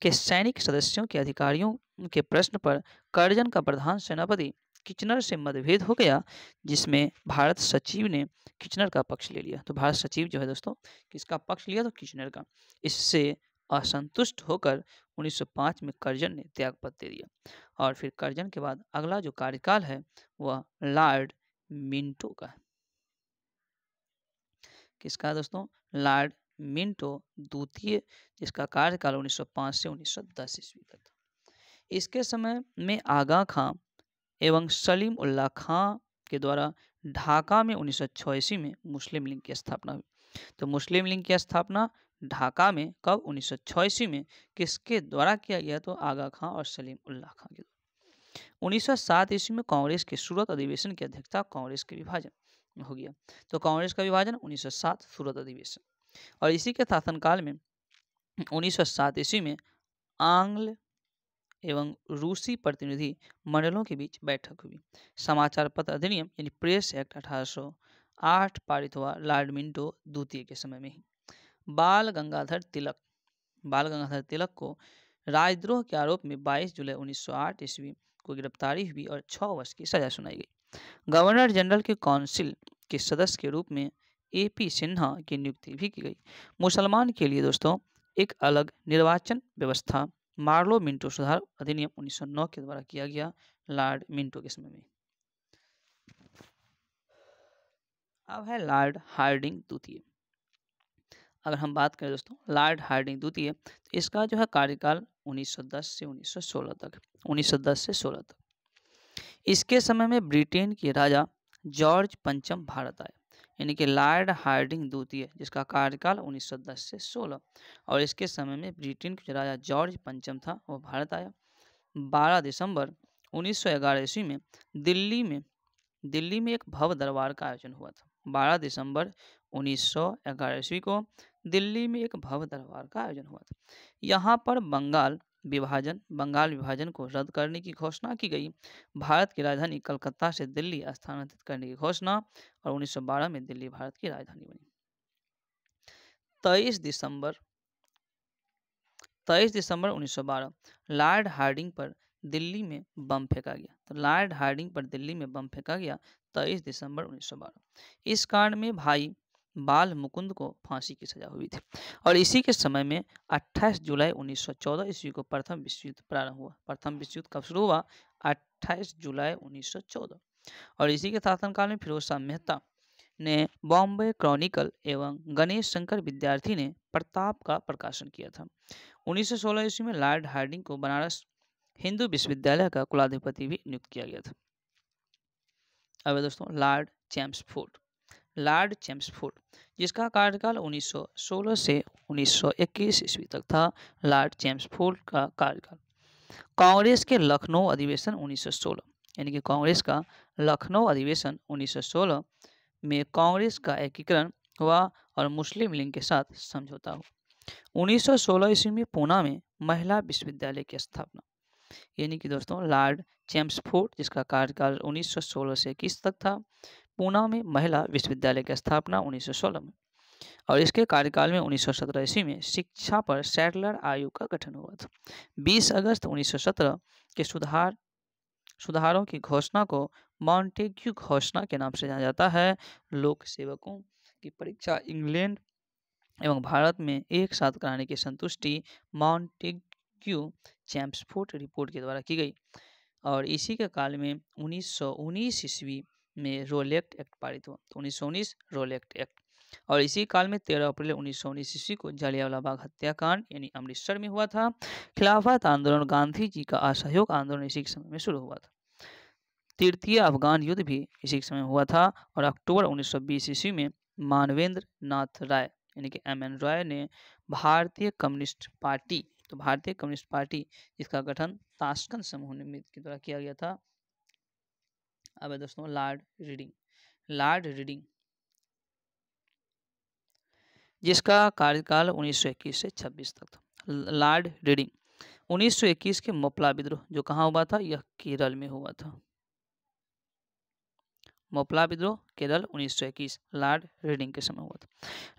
[SPEAKER 1] के सैनिक सदस्यों के अधिकारियों के प्रश्न पर कर्जन का प्रधान सेनापति किचनर से मतभेद हो गया, जिसमें भारत सचिव ने किचनर का पक्ष ले लिया। तो भारत सचिव जो है दोस्तों किसका पक्ष लिया? तो किचनर का। इससे असंतुष्ट होकर 1905 में कर्जन ने त्यागपत्र दे दिया और फिर कर्जन के बाद अगला जो कार्यकाल है वह लॉर्ड मिंटो का है। किसका है दोस्तों? लॉर्ड मिंटो द्वितीय, जिसका कार्यकाल 1905 से 1910 ईस्वी तक था। इसके समय में आगा खां एवं सलीम उल्लाह खां के द्वारा ढाका में 1906 ईस्वी में मुस्लिम लीग की स्थापना हुई। तो मुस्लिम लीग की स्थापना ढाका में कब? 1906 ईस्वी में। किसके द्वारा किया गया? तो आगा खां और सलीम उल्लाह खां के द्वारा। 1907 ईस्वी में कांग्रेस के सूरत अधिवेशन की अध्यक्षता कांग्रेस के विभाजन हो गया। तो कांग्रेस का विभाजन 1907 सूरत अधिवेशन। और इसी के शासनकाल में 1907 ईस्वी में आंग्ल एवं रूसी प्रतिनिधि मंडलों के बीच बैठक हुई। समाचार पत्र अधिनियम यानी प्रेस एक्ट 1808 पारित हुआ लॉर्ड मिंटो द्वितीय के समय में ही। बाल गंगाधर तिलक को राजद्रोह के आरोप में 22 जुलाई 1908 ईस्वी को गिरफ्तारी हुई और 6 वर्ष की सजा सुनाई गई। गवर्नर जनरल के काउंसिल के सदस्य के रूप में AP सिन्हा की नियुक्ति भी की गई। मुसलमान के लिए दोस्तों एक अलग निर्वाचन व्यवस्था मार्लो मिंटो सुधार अधिनियम 1909 के द्वारा किया गया लॉर्ड मिंटो के समय में। अब है लॉर्ड हार्डिंग द्वितीय। अगर हम बात करें दोस्तों लॉर्ड हार्डिंग द्वितीय, तो इसका जो है कार्यकाल 1910 से 1916 तक, 1910 से 16 तक। इसके समय में ब्रिटेन के राजा जॉर्ज पंचम भारत आए, यानी कि लॉर्ड हार्डिंग द्वितीय, जिसका कार्यकाल 1910 से 16। और इसके समय में ब्रिटेन के राजा जॉर्ज पंचम था वो भारत आया। 12 दिसंबर 1911 ईस्वी में दिल्ली में एक भव्य दरबार का आयोजन हुआ था। 12 दिसंबर 1911 ईस्वी को दिल्ली में एक भव्य दरबार का आयोजन हुआ था। यहाँ पर बंगाल विभाजन को रद्द करने की घोषणा की गई। भारत की राजधानी कलकत्ता से दिल्ली स्थानांतरित करने की घोषणा और 1912 में दिल्ली भारत की राजधानी बनी। 23 दिसंबर 1912 लॉर्ड हार्डिंग पर दिल्ली में बम फेंका गया। तो लॉर्ड हार्डिंग पर दिल्ली में बम फेंका गया 23 दिसंबर 1912। इस कांड में भाई बाल मुकुंद को फांसी की सजा हुई थी। और इसी के समय में 28 जुलाई 1914 ईस्वी को प्रथम विश्व युद्ध प्रारंभ हुआ। प्रथम विश्व युद्ध कब शुरू हुआ? 28 जुलाई 1914। और इसी के शासनकाल में फिरोज शाह मेहता ने बॉम्बे क्रॉनिकल एवं गणेश शंकर विद्यार्थी ने प्रताप का प्रकाशन किया था। 1916 ईस्वी में लॉर्ड हार्डिंग को बनारस हिंदू विश्वविद्यालय का कुलाधिपति भी नियुक्त किया गया था। अब है दोस्तों लॉर्ड चैम्सफोर्ड। लॉर्ड चैम्सफोर्ड जिसका कार्यकाल 1916 से 1921 ईस्वी तक था। लॉर्ड चैम्सफोर्ड का कार्यकाल कांग्रेस के लखनऊ अधिवेशन 1916 यानी कि कांग्रेस का लखनऊ अधिवेशन 1916 में कांग्रेस का एकीकरण हुआ और मुस्लिम लीग के साथ समझौता हुआ। 1916 ईस्वी में पूना में महिला विश्वविद्यालय की स्थापना, यानी कि दोस्तों लॉर्ड चैम्सफोर्ड जिसका कार्यकाल 1916 से 21 तक था, पूना में महिला विश्वविद्यालय की स्थापना 1916 में, और इसके कार्यकाल में 1917 ईस्वी में शिक्षा पर सैटलर आयोग का गठन हुआ था। 20 अगस्त 1917 के सुधारों की घोषणा को मॉन्टेग्यू घोषणा के नाम से जाना जाता है। लोक सेवकों की परीक्षा इंग्लैंड एवं भारत में एक साथ कराने की संतुष्टि मॉन्टेग्यू चैम्सफोर्ड रिपोर्ट के द्वारा की गई, और इसी के काल में 1919 ईस्वी में रोलेक्ट एक्ट पारित हुआ। तो 1919 रोलेक्ट एक्ट, और इसी काल में 13 अप्रैल 1919 ईस्वी को जलियांवाला बाग हत्याकांड यानी अमृतसर में हुआ था। खिलाफत आंदोलन, गांधी जी का असहयोग आंदोलन इसी समय में शुरू हुआ था। तृतीय अफगान युद्ध भी इसी समय हुआ था, और अक्टूबर 1920 ईस्वी में मानवेंद्र नाथ राय यानी कि MN रॉय ने भारतीय कम्युनिस्ट पार्टी, तो भारतीय कम्युनिस्ट पार्टी जिसका गठन ताशकंद समूह के द्वारा किया गया था। अब है दोस्तों लॉर्ड रीडिंग। लॉर्ड रीडिंग जिसका कार्यकाल 1921 से 26 तक था। लॉर्ड रीडिंग 1921 के मोपला विद्रोह जो कहाँ हुआ था, यह केरल में हुआ था। मोपला विद्रोह केरल 1921 लॉर्ड रीडिंग के समय हुआ था।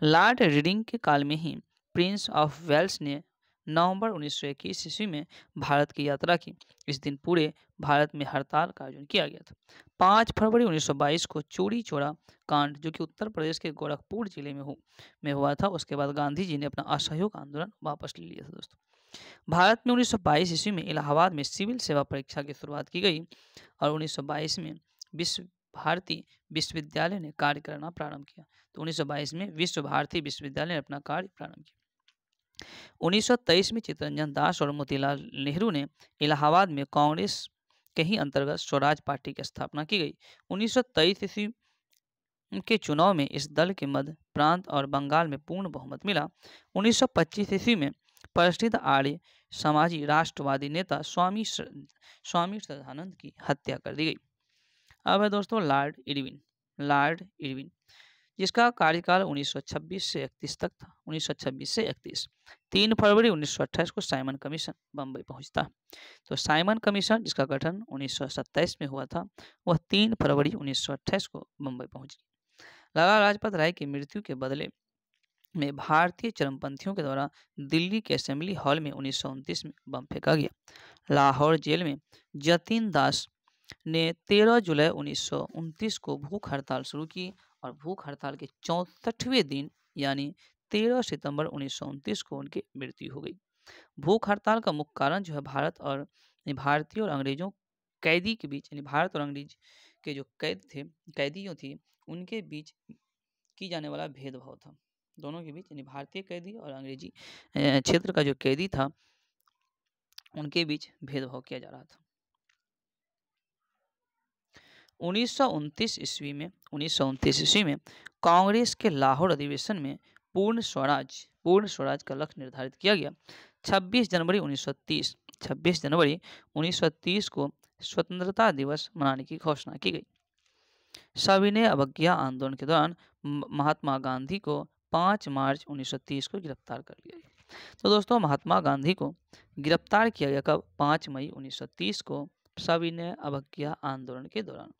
[SPEAKER 1] लॉर्ड रीडिंग के काल में ही प्रिंस ऑफ वेल्स ने नवंबर 1921 ईस्वी में भारत की यात्रा की। इस दिन पूरे भारत में हड़ताल का आयोजन किया गया था। 5 फरवरी 1922 को चोरी चौरा कांड जो कि उत्तर प्रदेश के गोरखपुर जिले में हुआ था, उसके बाद गांधी जी ने अपना असहयोग आंदोलन वापस ले लिया था। दोस्तों भारत में 1922 ईस्वी में इलाहाबाद में सिविल सेवा परीक्षा की शुरुआत की गई, और 1922 में विश्व भारती विश्वविद्यालय ने कार्य करना प्रारंभ किया। तो 1922 में विश्व भारती विश्वविद्यालय ने अपना कार्य प्रारंभ किया। 1923 में चित्तरंजन दास और मोतीलाल नेहरू ने इलाहाबाद में कांग्रेस के ही अंतर्गत स्वराज पार्टी की स्थापना की गई। 1923 ईस्वी के चुनाव में इस दल के मध्य प्रांत और बंगाल में पूर्ण बहुमत मिला। 1925 ईस्वी में प्रसिद्ध आर्य समाजी राष्ट्रवादी नेता स्वामी श्रद्धानंद की हत्या कर दी गई। अब है दोस्तों लॉर्ड इरविन। लॉर्ड इरविन जिसका कार्यकाल 1926 से 31 तक था। 1926 से 31। 3 फरवरी 1928 को साइमन कमीशन बम्बई पहुंचता है। तो साइमन कमीशन जिसका गठन 1927 में हुआ था, वह 3 फरवरी 1928 को बम्बई पहुंच गई। लाला लाजपत राय की मृत्यु के बदले में भारतीय चरमपंथियों के द्वारा दिल्ली के असेंबली हॉल में 1929 में बम फेंका गया। लाहौर जेल में जतीन दास ने 13 जुलाई 1929 को भूख हड़ताल शुरू की, और भूख हड़ताल के 64वें दिन यानी 13 सितंबर 1929 को उनकी मृत्यु हो गई। भूख हड़ताल का मुख्य कारण जो है भारतीयों और अंग्रेजों कैदी के बीच, यानी भारत और अंग्रेज के जो कैदियों थी उनके बीच की जाने वाला भेदभाव था। दोनों के बीच, यानी भारतीय कैदी और अंग्रेजी क्षेत्र का जो कैदी था उनके बीच भेदभाव किया जा रहा था। 1929 ईस्वी में कांग्रेस के लाहौर अधिवेशन में पूर्ण स्वराज का लक्ष्य निर्धारित किया गया। 26 जनवरी 1930 को स्वतंत्रता दिवस मनाने की घोषणा की गई। सविनय अवज्ञा आंदोलन के दौरान महात्मा गांधी को 5 मार्च 1930 को गिरफ्तार कर लिया गया। तो दोस्तों महात्मा गांधी को गिरफ्तार किया गया कब? 5 मई 1930 को सविनय अवज्ञा आंदोलन के दौरान।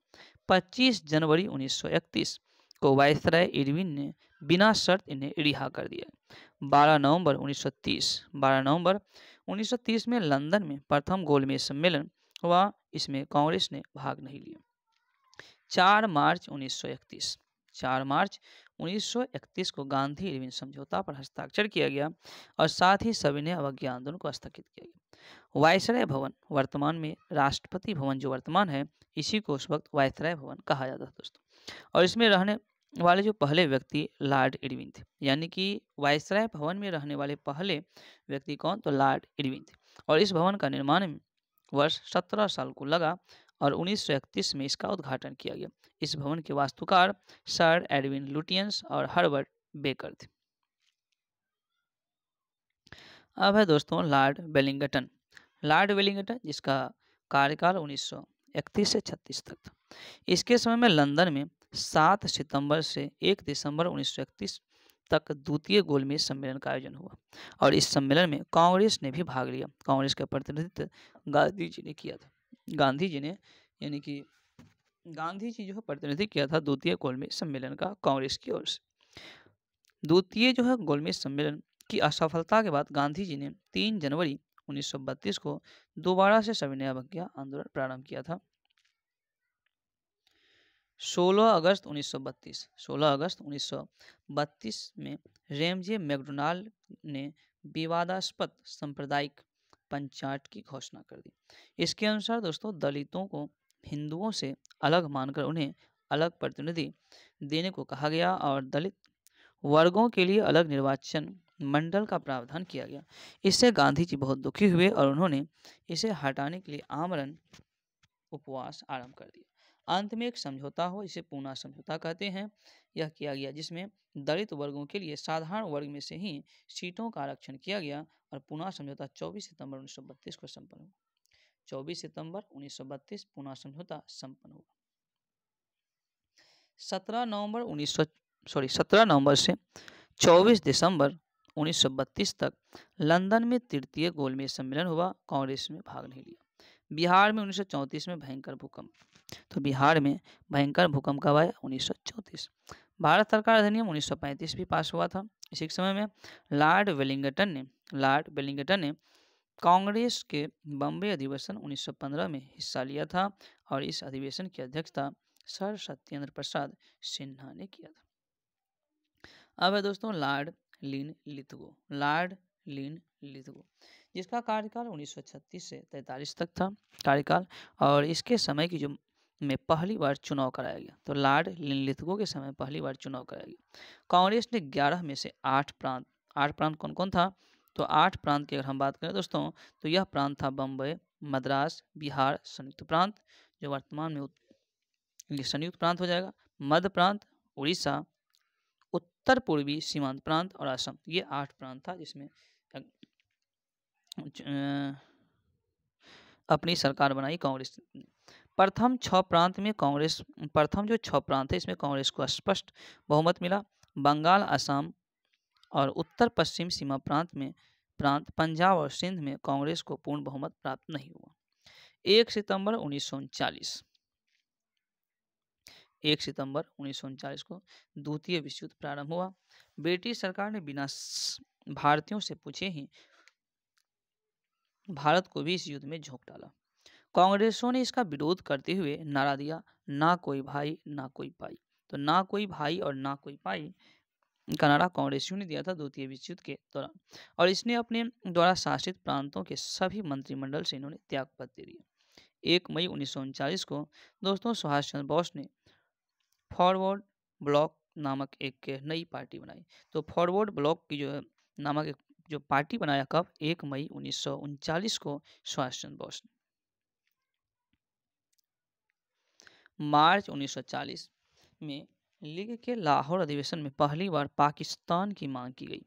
[SPEAKER 1] 25 जनवरी 1931 को वायसराय इरविन ने बिना शर्त इन्हें रिहा कर दिया। 12 नवंबर 1930 में लंदन में प्रथम गोलमेज सम्मेलन हुआ, इसमें कांग्रेस ने भाग नहीं लिया। 4 मार्च 1931 को गांधी इरविन समझौता पर हस्ताक्षर किया गया, और साथ ही सविनय अवज्ञा आंदोलन को स्थगित किया गया। वायसराय भवन वर्तमान में राष्ट्रपति भवन जो वर्तमान है, इसी को उस वक्त वायसराय भवन कहा जाता था दोस्तों। और इसमें रहने वाले जो पहले व्यक्ति लॉर्ड इरविन थे, यानी कि वायसराय भवन में रहने वाले पहले व्यक्ति कौन? तो लॉर्ड इरविन थे। और इस भवन का निर्माण वर्ष 17 साल को लगा और 1931 में इसका उद्घाटन किया गया। इस भवन के वास्तुकार सर एडविन लुटियंस और हर्बर्ट बेकर थे। अब है दोस्तों लॉर्ड वेलिंगटन। लॉर्ड वेलिंगटन जिसका कार्यकाल 1931 से 36 तक था। इसके समय में लंदन में 7 सितंबर से 1 दिसंबर 1931 तक द्वितीय गोलमेज सम्मेलन का आयोजन हुआ और इस सम्मेलन में कांग्रेस ने भी भाग लिया। कांग्रेस का प्रतिनिधित्व गांधी जी ने किया था। गांधी जी ने यानी कि गांधी जी जो है प्रतिनिधित्व किया था द्वितीय गोलमेज सम्मेलन का कांग्रेस की ओर से। द्वितीय जो है गोलमेज सम्मेलन की असफलता के बाद गांधी जी ने 3 जनवरी 1932 को दोबारा से सविनय अवज्ञा आंदोलन प्रारंभ किया था। 16 अगस्त 1932 में रेमजे मैकडोनाल्ड ने विवादास्पद सांप्रदायिक पंचायत की घोषणा कर दी। इसके अनुसार दोस्तों दलितों को हिंदुओं से अलग मानकर उन्हें अलग प्रतिनिधि देने को कहा गया और दलित वर्गों के लिए अलग निर्वाचन मंडल का प्रावधान किया गया। इससे गांधी जी बहुत दुखी हुए और उन्होंने इसे हटाने के लिए आमरण उपवास आरंभ कर दिया। अंत में एक समझौता हो, इसे पूना समझौता कहते हैं, यह किया गया जिसमें दलित वर्गों के लिए साधारण वर्ग में से ही सीटों का आरक्षण किया गया और पूना समझौता 24 सितंबर 1932 को संपन्न हुआ। 24 सितंबर 1932 पूना समझौता संपन्न हुआ। 17 नवंबर से 24 दिसंबर 1932 तक लंदन में तृतीय गोलमेज सम्मेलन हुआ। कांग्रेस में भाग नहीं लिया। बिहार में 1934 में भयंकर भूकंप। तो बिहार में भयंकर भूकंप कब आया? 1934। भारत सरकार अधिनियम 1935 भी पास हुआ था। इसी समय में लॉर्ड वेलिंगटन ने कांग्रेस के बम्बई अधिवेशन 1915 में हिस्सा लिया था और इस अधिवेशन की अध्यक्षता सर सत्येंद्र प्रसाद सिन्हा ने किया था। अब है दोस्तों लॉर्ड लिन लिथगो जिसका कार्यकाल 1936 से 43 तक था कार्यकाल और इसके समय की जो में पहली बार चुनाव कराया गया। तो लॉर्ड लिन लिथगो के समय पहली बार चुनाव कराया गया। कांग्रेस ने 11 में से 8 प्रांत कौन कौन था? तो 8 प्रांत की अगर हम बात करें दोस्तों तो यह प्रांत था बम्बई, मद्रास, बिहार संयुक्त प्रांत जो वर्तमान में संयुक्त प्रांत हो जाएगा, मध्य प्रांत, उड़ीसा, उत्तर पूर्वी सीमांत प्रांत और असम। ये 8 प्रांत था जिसमें अपनी सरकार बनाई कांग्रेस। प्रथम 6 प्रांत है इसमें कांग्रेस को स्पष्ट बहुमत मिला। बंगाल, असम और उत्तर पश्चिम सीमा प्रांत पंजाब और सिंध में कांग्रेस को पूर्ण बहुमत प्राप्त नहीं हुआ। 1 सितंबर 1939 को द्वितीय विश्व युद्ध प्रारंभ हुआ। ब्रिटिश सरकार ने बिना भारतीयों से पूछे ही भारत को भी इस युद्ध में झोंक डाला। कांग्रेसों ने इसका विरोध करते हुए नारा दिया, ना कोई भाई ना कोई पाई। तो ना कोई भाई और ना कोई पाई का नारा कांग्रेसियों ने दिया था द्वितीय विश्व युद्ध के दौरान और इसने अपने द्वारा शासित प्रांतों के सभी मंत्रिमंडल से इन्होंने त्यागपत्र दे दिया। 1 मई 1939 को दोस्तों सुभाष चंद्र बोस ने फॉरवर्ड ब्लॉक नामक एक नई पार्टी बनाई। तो फॉरवर्ड ब्लॉक की नामक एक जो पार्टी बनाया कब? 1 मई 1939 को सुभाष चंद्र बोस ने। मार्च 1940 में लीग के लाहौर अधिवेशन में पहली बार पाकिस्तान की मांग की गई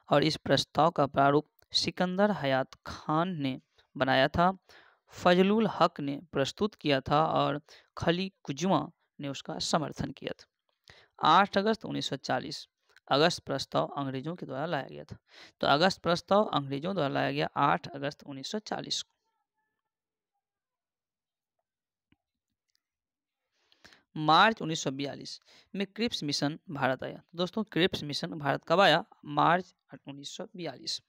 [SPEAKER 1] और इस प्रस्ताव का प्रारूप सिकंदर हयात खान ने बनाया था, फजलुल हक ने प्रस्तुत किया था और खली कुजवा ने उसका समर्थन किया था। 8 अगस्त 1940 अगस्त प्रस्ताव अंग्रेजों के द्वारा लाया गया था। तो अगस्त प्रस्ताव अंग्रेजों द्वारा लाया गया 8 अगस्त 1940 को। मार्च 1942 में क्रिप्स मिशन भारत आया। दोस्तों क्रिप्स मिशन भारत कब आया? मार्च 1942।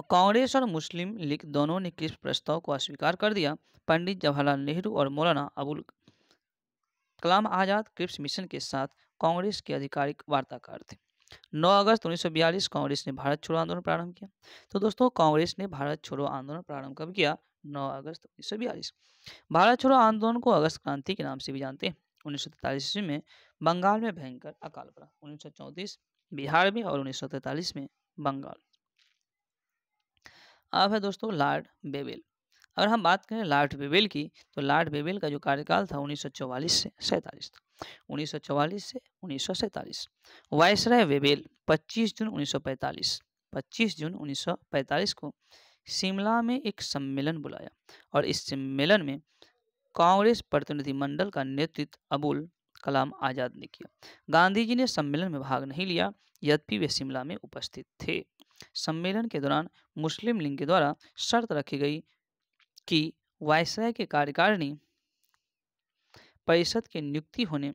[SPEAKER 1] कांग्रेस और मुस्लिम लीग दोनों ने क्रिप्स प्रस्ताव को अस्वीकार कर दिया। पंडित जवाहरलाल नेहरू और मौलाना अबुल कलाम आजाद क्रिप्स मिशन के साथ कांग्रेस के आधिकारिक वार्ताकार थे। 9 अगस्त 1942 कांग्रेस ने भारत छोड़ो आंदोलन प्रारंभ किया। तो दोस्तों कांग्रेस ने भारत छोड़ो आंदोलन प्रारंभ कब किया? 9 अगस्त 1942। भारत छोड़ो आंदोलन को अगस्त क्रांति के नाम से भी जानते हैं। 1943 ईस्वी में बंगाल में भयंकर अकाल पड़ा। 1934 बिहार में और 1943 में बंगाल। अब है दोस्तों लॉर्ड बेवेल। अगर हम बात करें लॉर्ड बेवेल की, तो लॉर्ड बेवेल का जो कार्यकाल था 1944 से 47 था। 1944 से 1947। वायसराय वेवेल 25 जून 1945, 25 जून 1945 को शिमला में एक सम्मेलन बुलाया और इस सम्मेलन में कांग्रेस प्रतिनिधिमंडल का नेतृत्व अबुल कलाम आजाद ने किया। गांधी जी ने सम्मेलन में भाग नहीं लिया, यद्यपि वे शिमला में उपस्थित थे। सम्मेलन के दौरान मुस्लिम लीग के द्वारा शर्त रखी गई कि वायसराय के कार्यकारिणी परिषद की नियुक्ति होने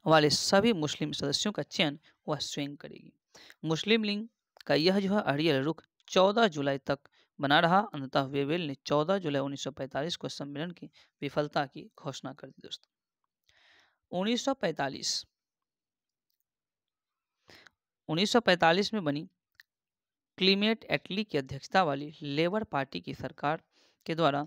[SPEAKER 1] वाले सभी मुस्लिम सदस्यों का चयन वह स्वयं करेगी। मुस्लिम लीग का यह जो है अड़ियल रुख 14 जुलाई तक बना रहा। अंततः वेवेल ने 14 जुलाई 1945 को सम्मेलन की विफलता की घोषणा कर दी। दोस्तों 1945 में बनी क्लीमेट एटली की अध्यक्षता वाली लेबर पार्टी की सरकार के द्वारा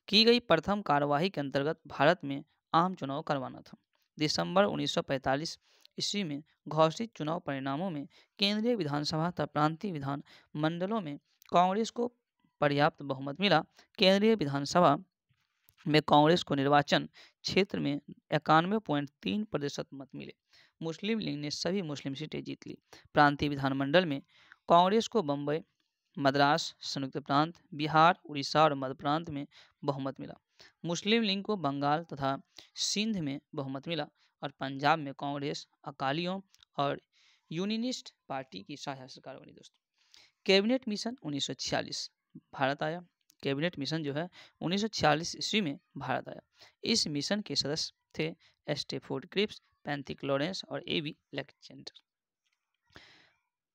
[SPEAKER 1] की गई प्रथम कार्यवाही के अंतर्गत भारत में आम चुनाव करवाना था। दिसंबर 1945 ईस्वी में घोषित चुनाव परिणामों में केंद्रीय विधानसभा तथा प्रांतीय विधान मंडलों में कांग्रेस को पर्याप्त बहुमत मिला। केंद्रीय विधानसभा में कांग्रेस को निर्वाचन क्षेत्र में 91.3% मत मिले। मुस्लिम लीग ने सभी मुस्लिम सीटें जीत ली। प्रांतीय विधानमंडल में कांग्रेस को बम्बई, मद्रास, संयुक्त प्रांत, बिहार, उड़ीसा और मध्य प्रांत में बहुमत मिला। मुस्लिम लीग को बंगाल तथा सिंध में बहुमत मिला और पंजाब में कांग्रेस, अकालियों और यूनियनिस्ट पार्टी की साझा सरकार बनी। दोस्तों कैबिनेट मिशन 1946 भारत आया। कैबिनेट मिशन जो है 1946 ईस्वी में भारत आया। इस मिशन के सदस्य थे स्टेफोर्ड क्रिप्स, पैंथिक लॉरेंस और ए.बी. अलेक्जेंडर।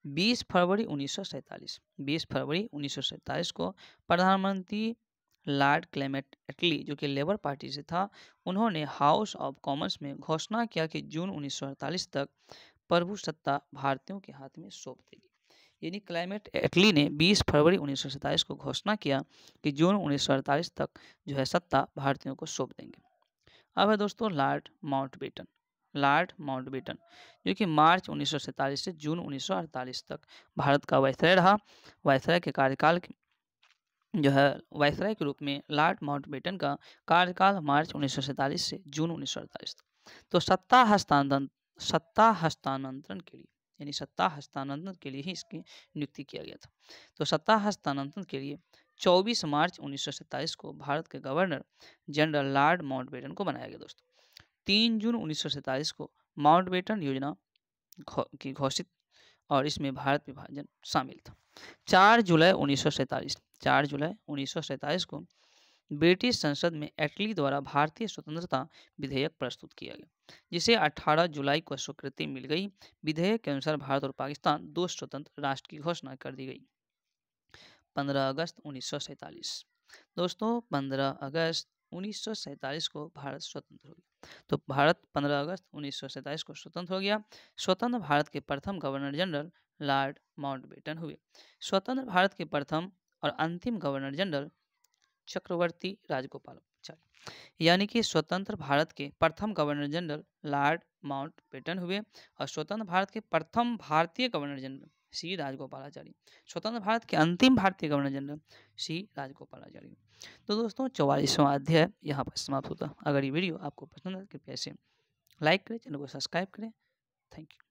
[SPEAKER 1] 20 फरवरी 1947 को प्रधानमंत्री लॉर्ड क्लेमेंट एटली जो कि लेबर पार्टी से था, उन्होंने हाउस ऑफ कॉमन्स में घोषणा किया कि जून 1948 तक प्रभुसत्ता भारतीयों के हाथ में सौंप देगी। यानी क्लेमेंट एटली ने 20 फरवरी 1947 को घोषणा किया कि जून 1948 तक जो है सत्ता भारतीयों को सौंप देंगे। अब है दोस्तों लॉर्ड माउंटबेटन। लॉर्ड माउंटबेटन जो कि मार्च 1947 से जून 1948 तक भारत का वायसराय रहा। वायसराय के कार्यकाल जो है वायसराय के रूप में लॉर्ड माउंटबेटन का कार्यकाल मार्च 1947 से जून 1948 तक। तो सत्ता हस्तांतरण के लिए यानी सत्ता हस्तांतरण के लिए ही इसकी नियुक्ति किया गया था। तो सत्ता हस्तांतरण के लिए 24 मार्च 1947 को भारत के गवर्नर जनरल लॉर्ड माउंटबेटन को बनाया गया। दोस्तों 3 जून 1947 को माउंटबेटन योजना की घोषित और इसमें भारत विभाजन शामिल था। 4 जुलाई 1947 को ब्रिटिश संसद में एटली द्वारा भारतीय स्वतंत्रता विधेयक प्रस्तुत किया गया, जिसे 18 जुलाई को स्वीकृति मिल गई। विधेयक के अनुसार भारत और पाकिस्तान दो स्वतंत्र राष्ट्र की घोषणा कर दी गई। 15 अगस्त 1947 दोस्तों 15 अगस्त 1947 को भारत स्वतंत्र हो गया। तो भारत 15 अगस्त 1947 को स्वतंत्र हो गया। स्वतंत्र भारत के प्रथम गवर्नर जनरल लॉर्ड माउंटबेटन हुए। स्वतंत्र भारत के प्रथम और अंतिम गवर्नर जनरल चक्रवर्ती राजगोपालाचारी। यानी कि स्वतंत्र भारत के प्रथम गवर्नर जनरल लॉर्ड माउंटबेटन हुए और स्वतंत्र भारत के प्रथम भारतीय गवर्नर जनरल सी राजगोपालाचारी। स्वतंत्र भारत के अंतिम भारतीय गवर्नर जनरल सी राजगोपालाचारी। तो दोस्तों 44वां अध्याय यहाँ पर समाप्त होता। अगर ये वीडियो आपको पसंद है कृपया इसे लाइक करें, चैनल को सब्सक्राइब करें। Thank you.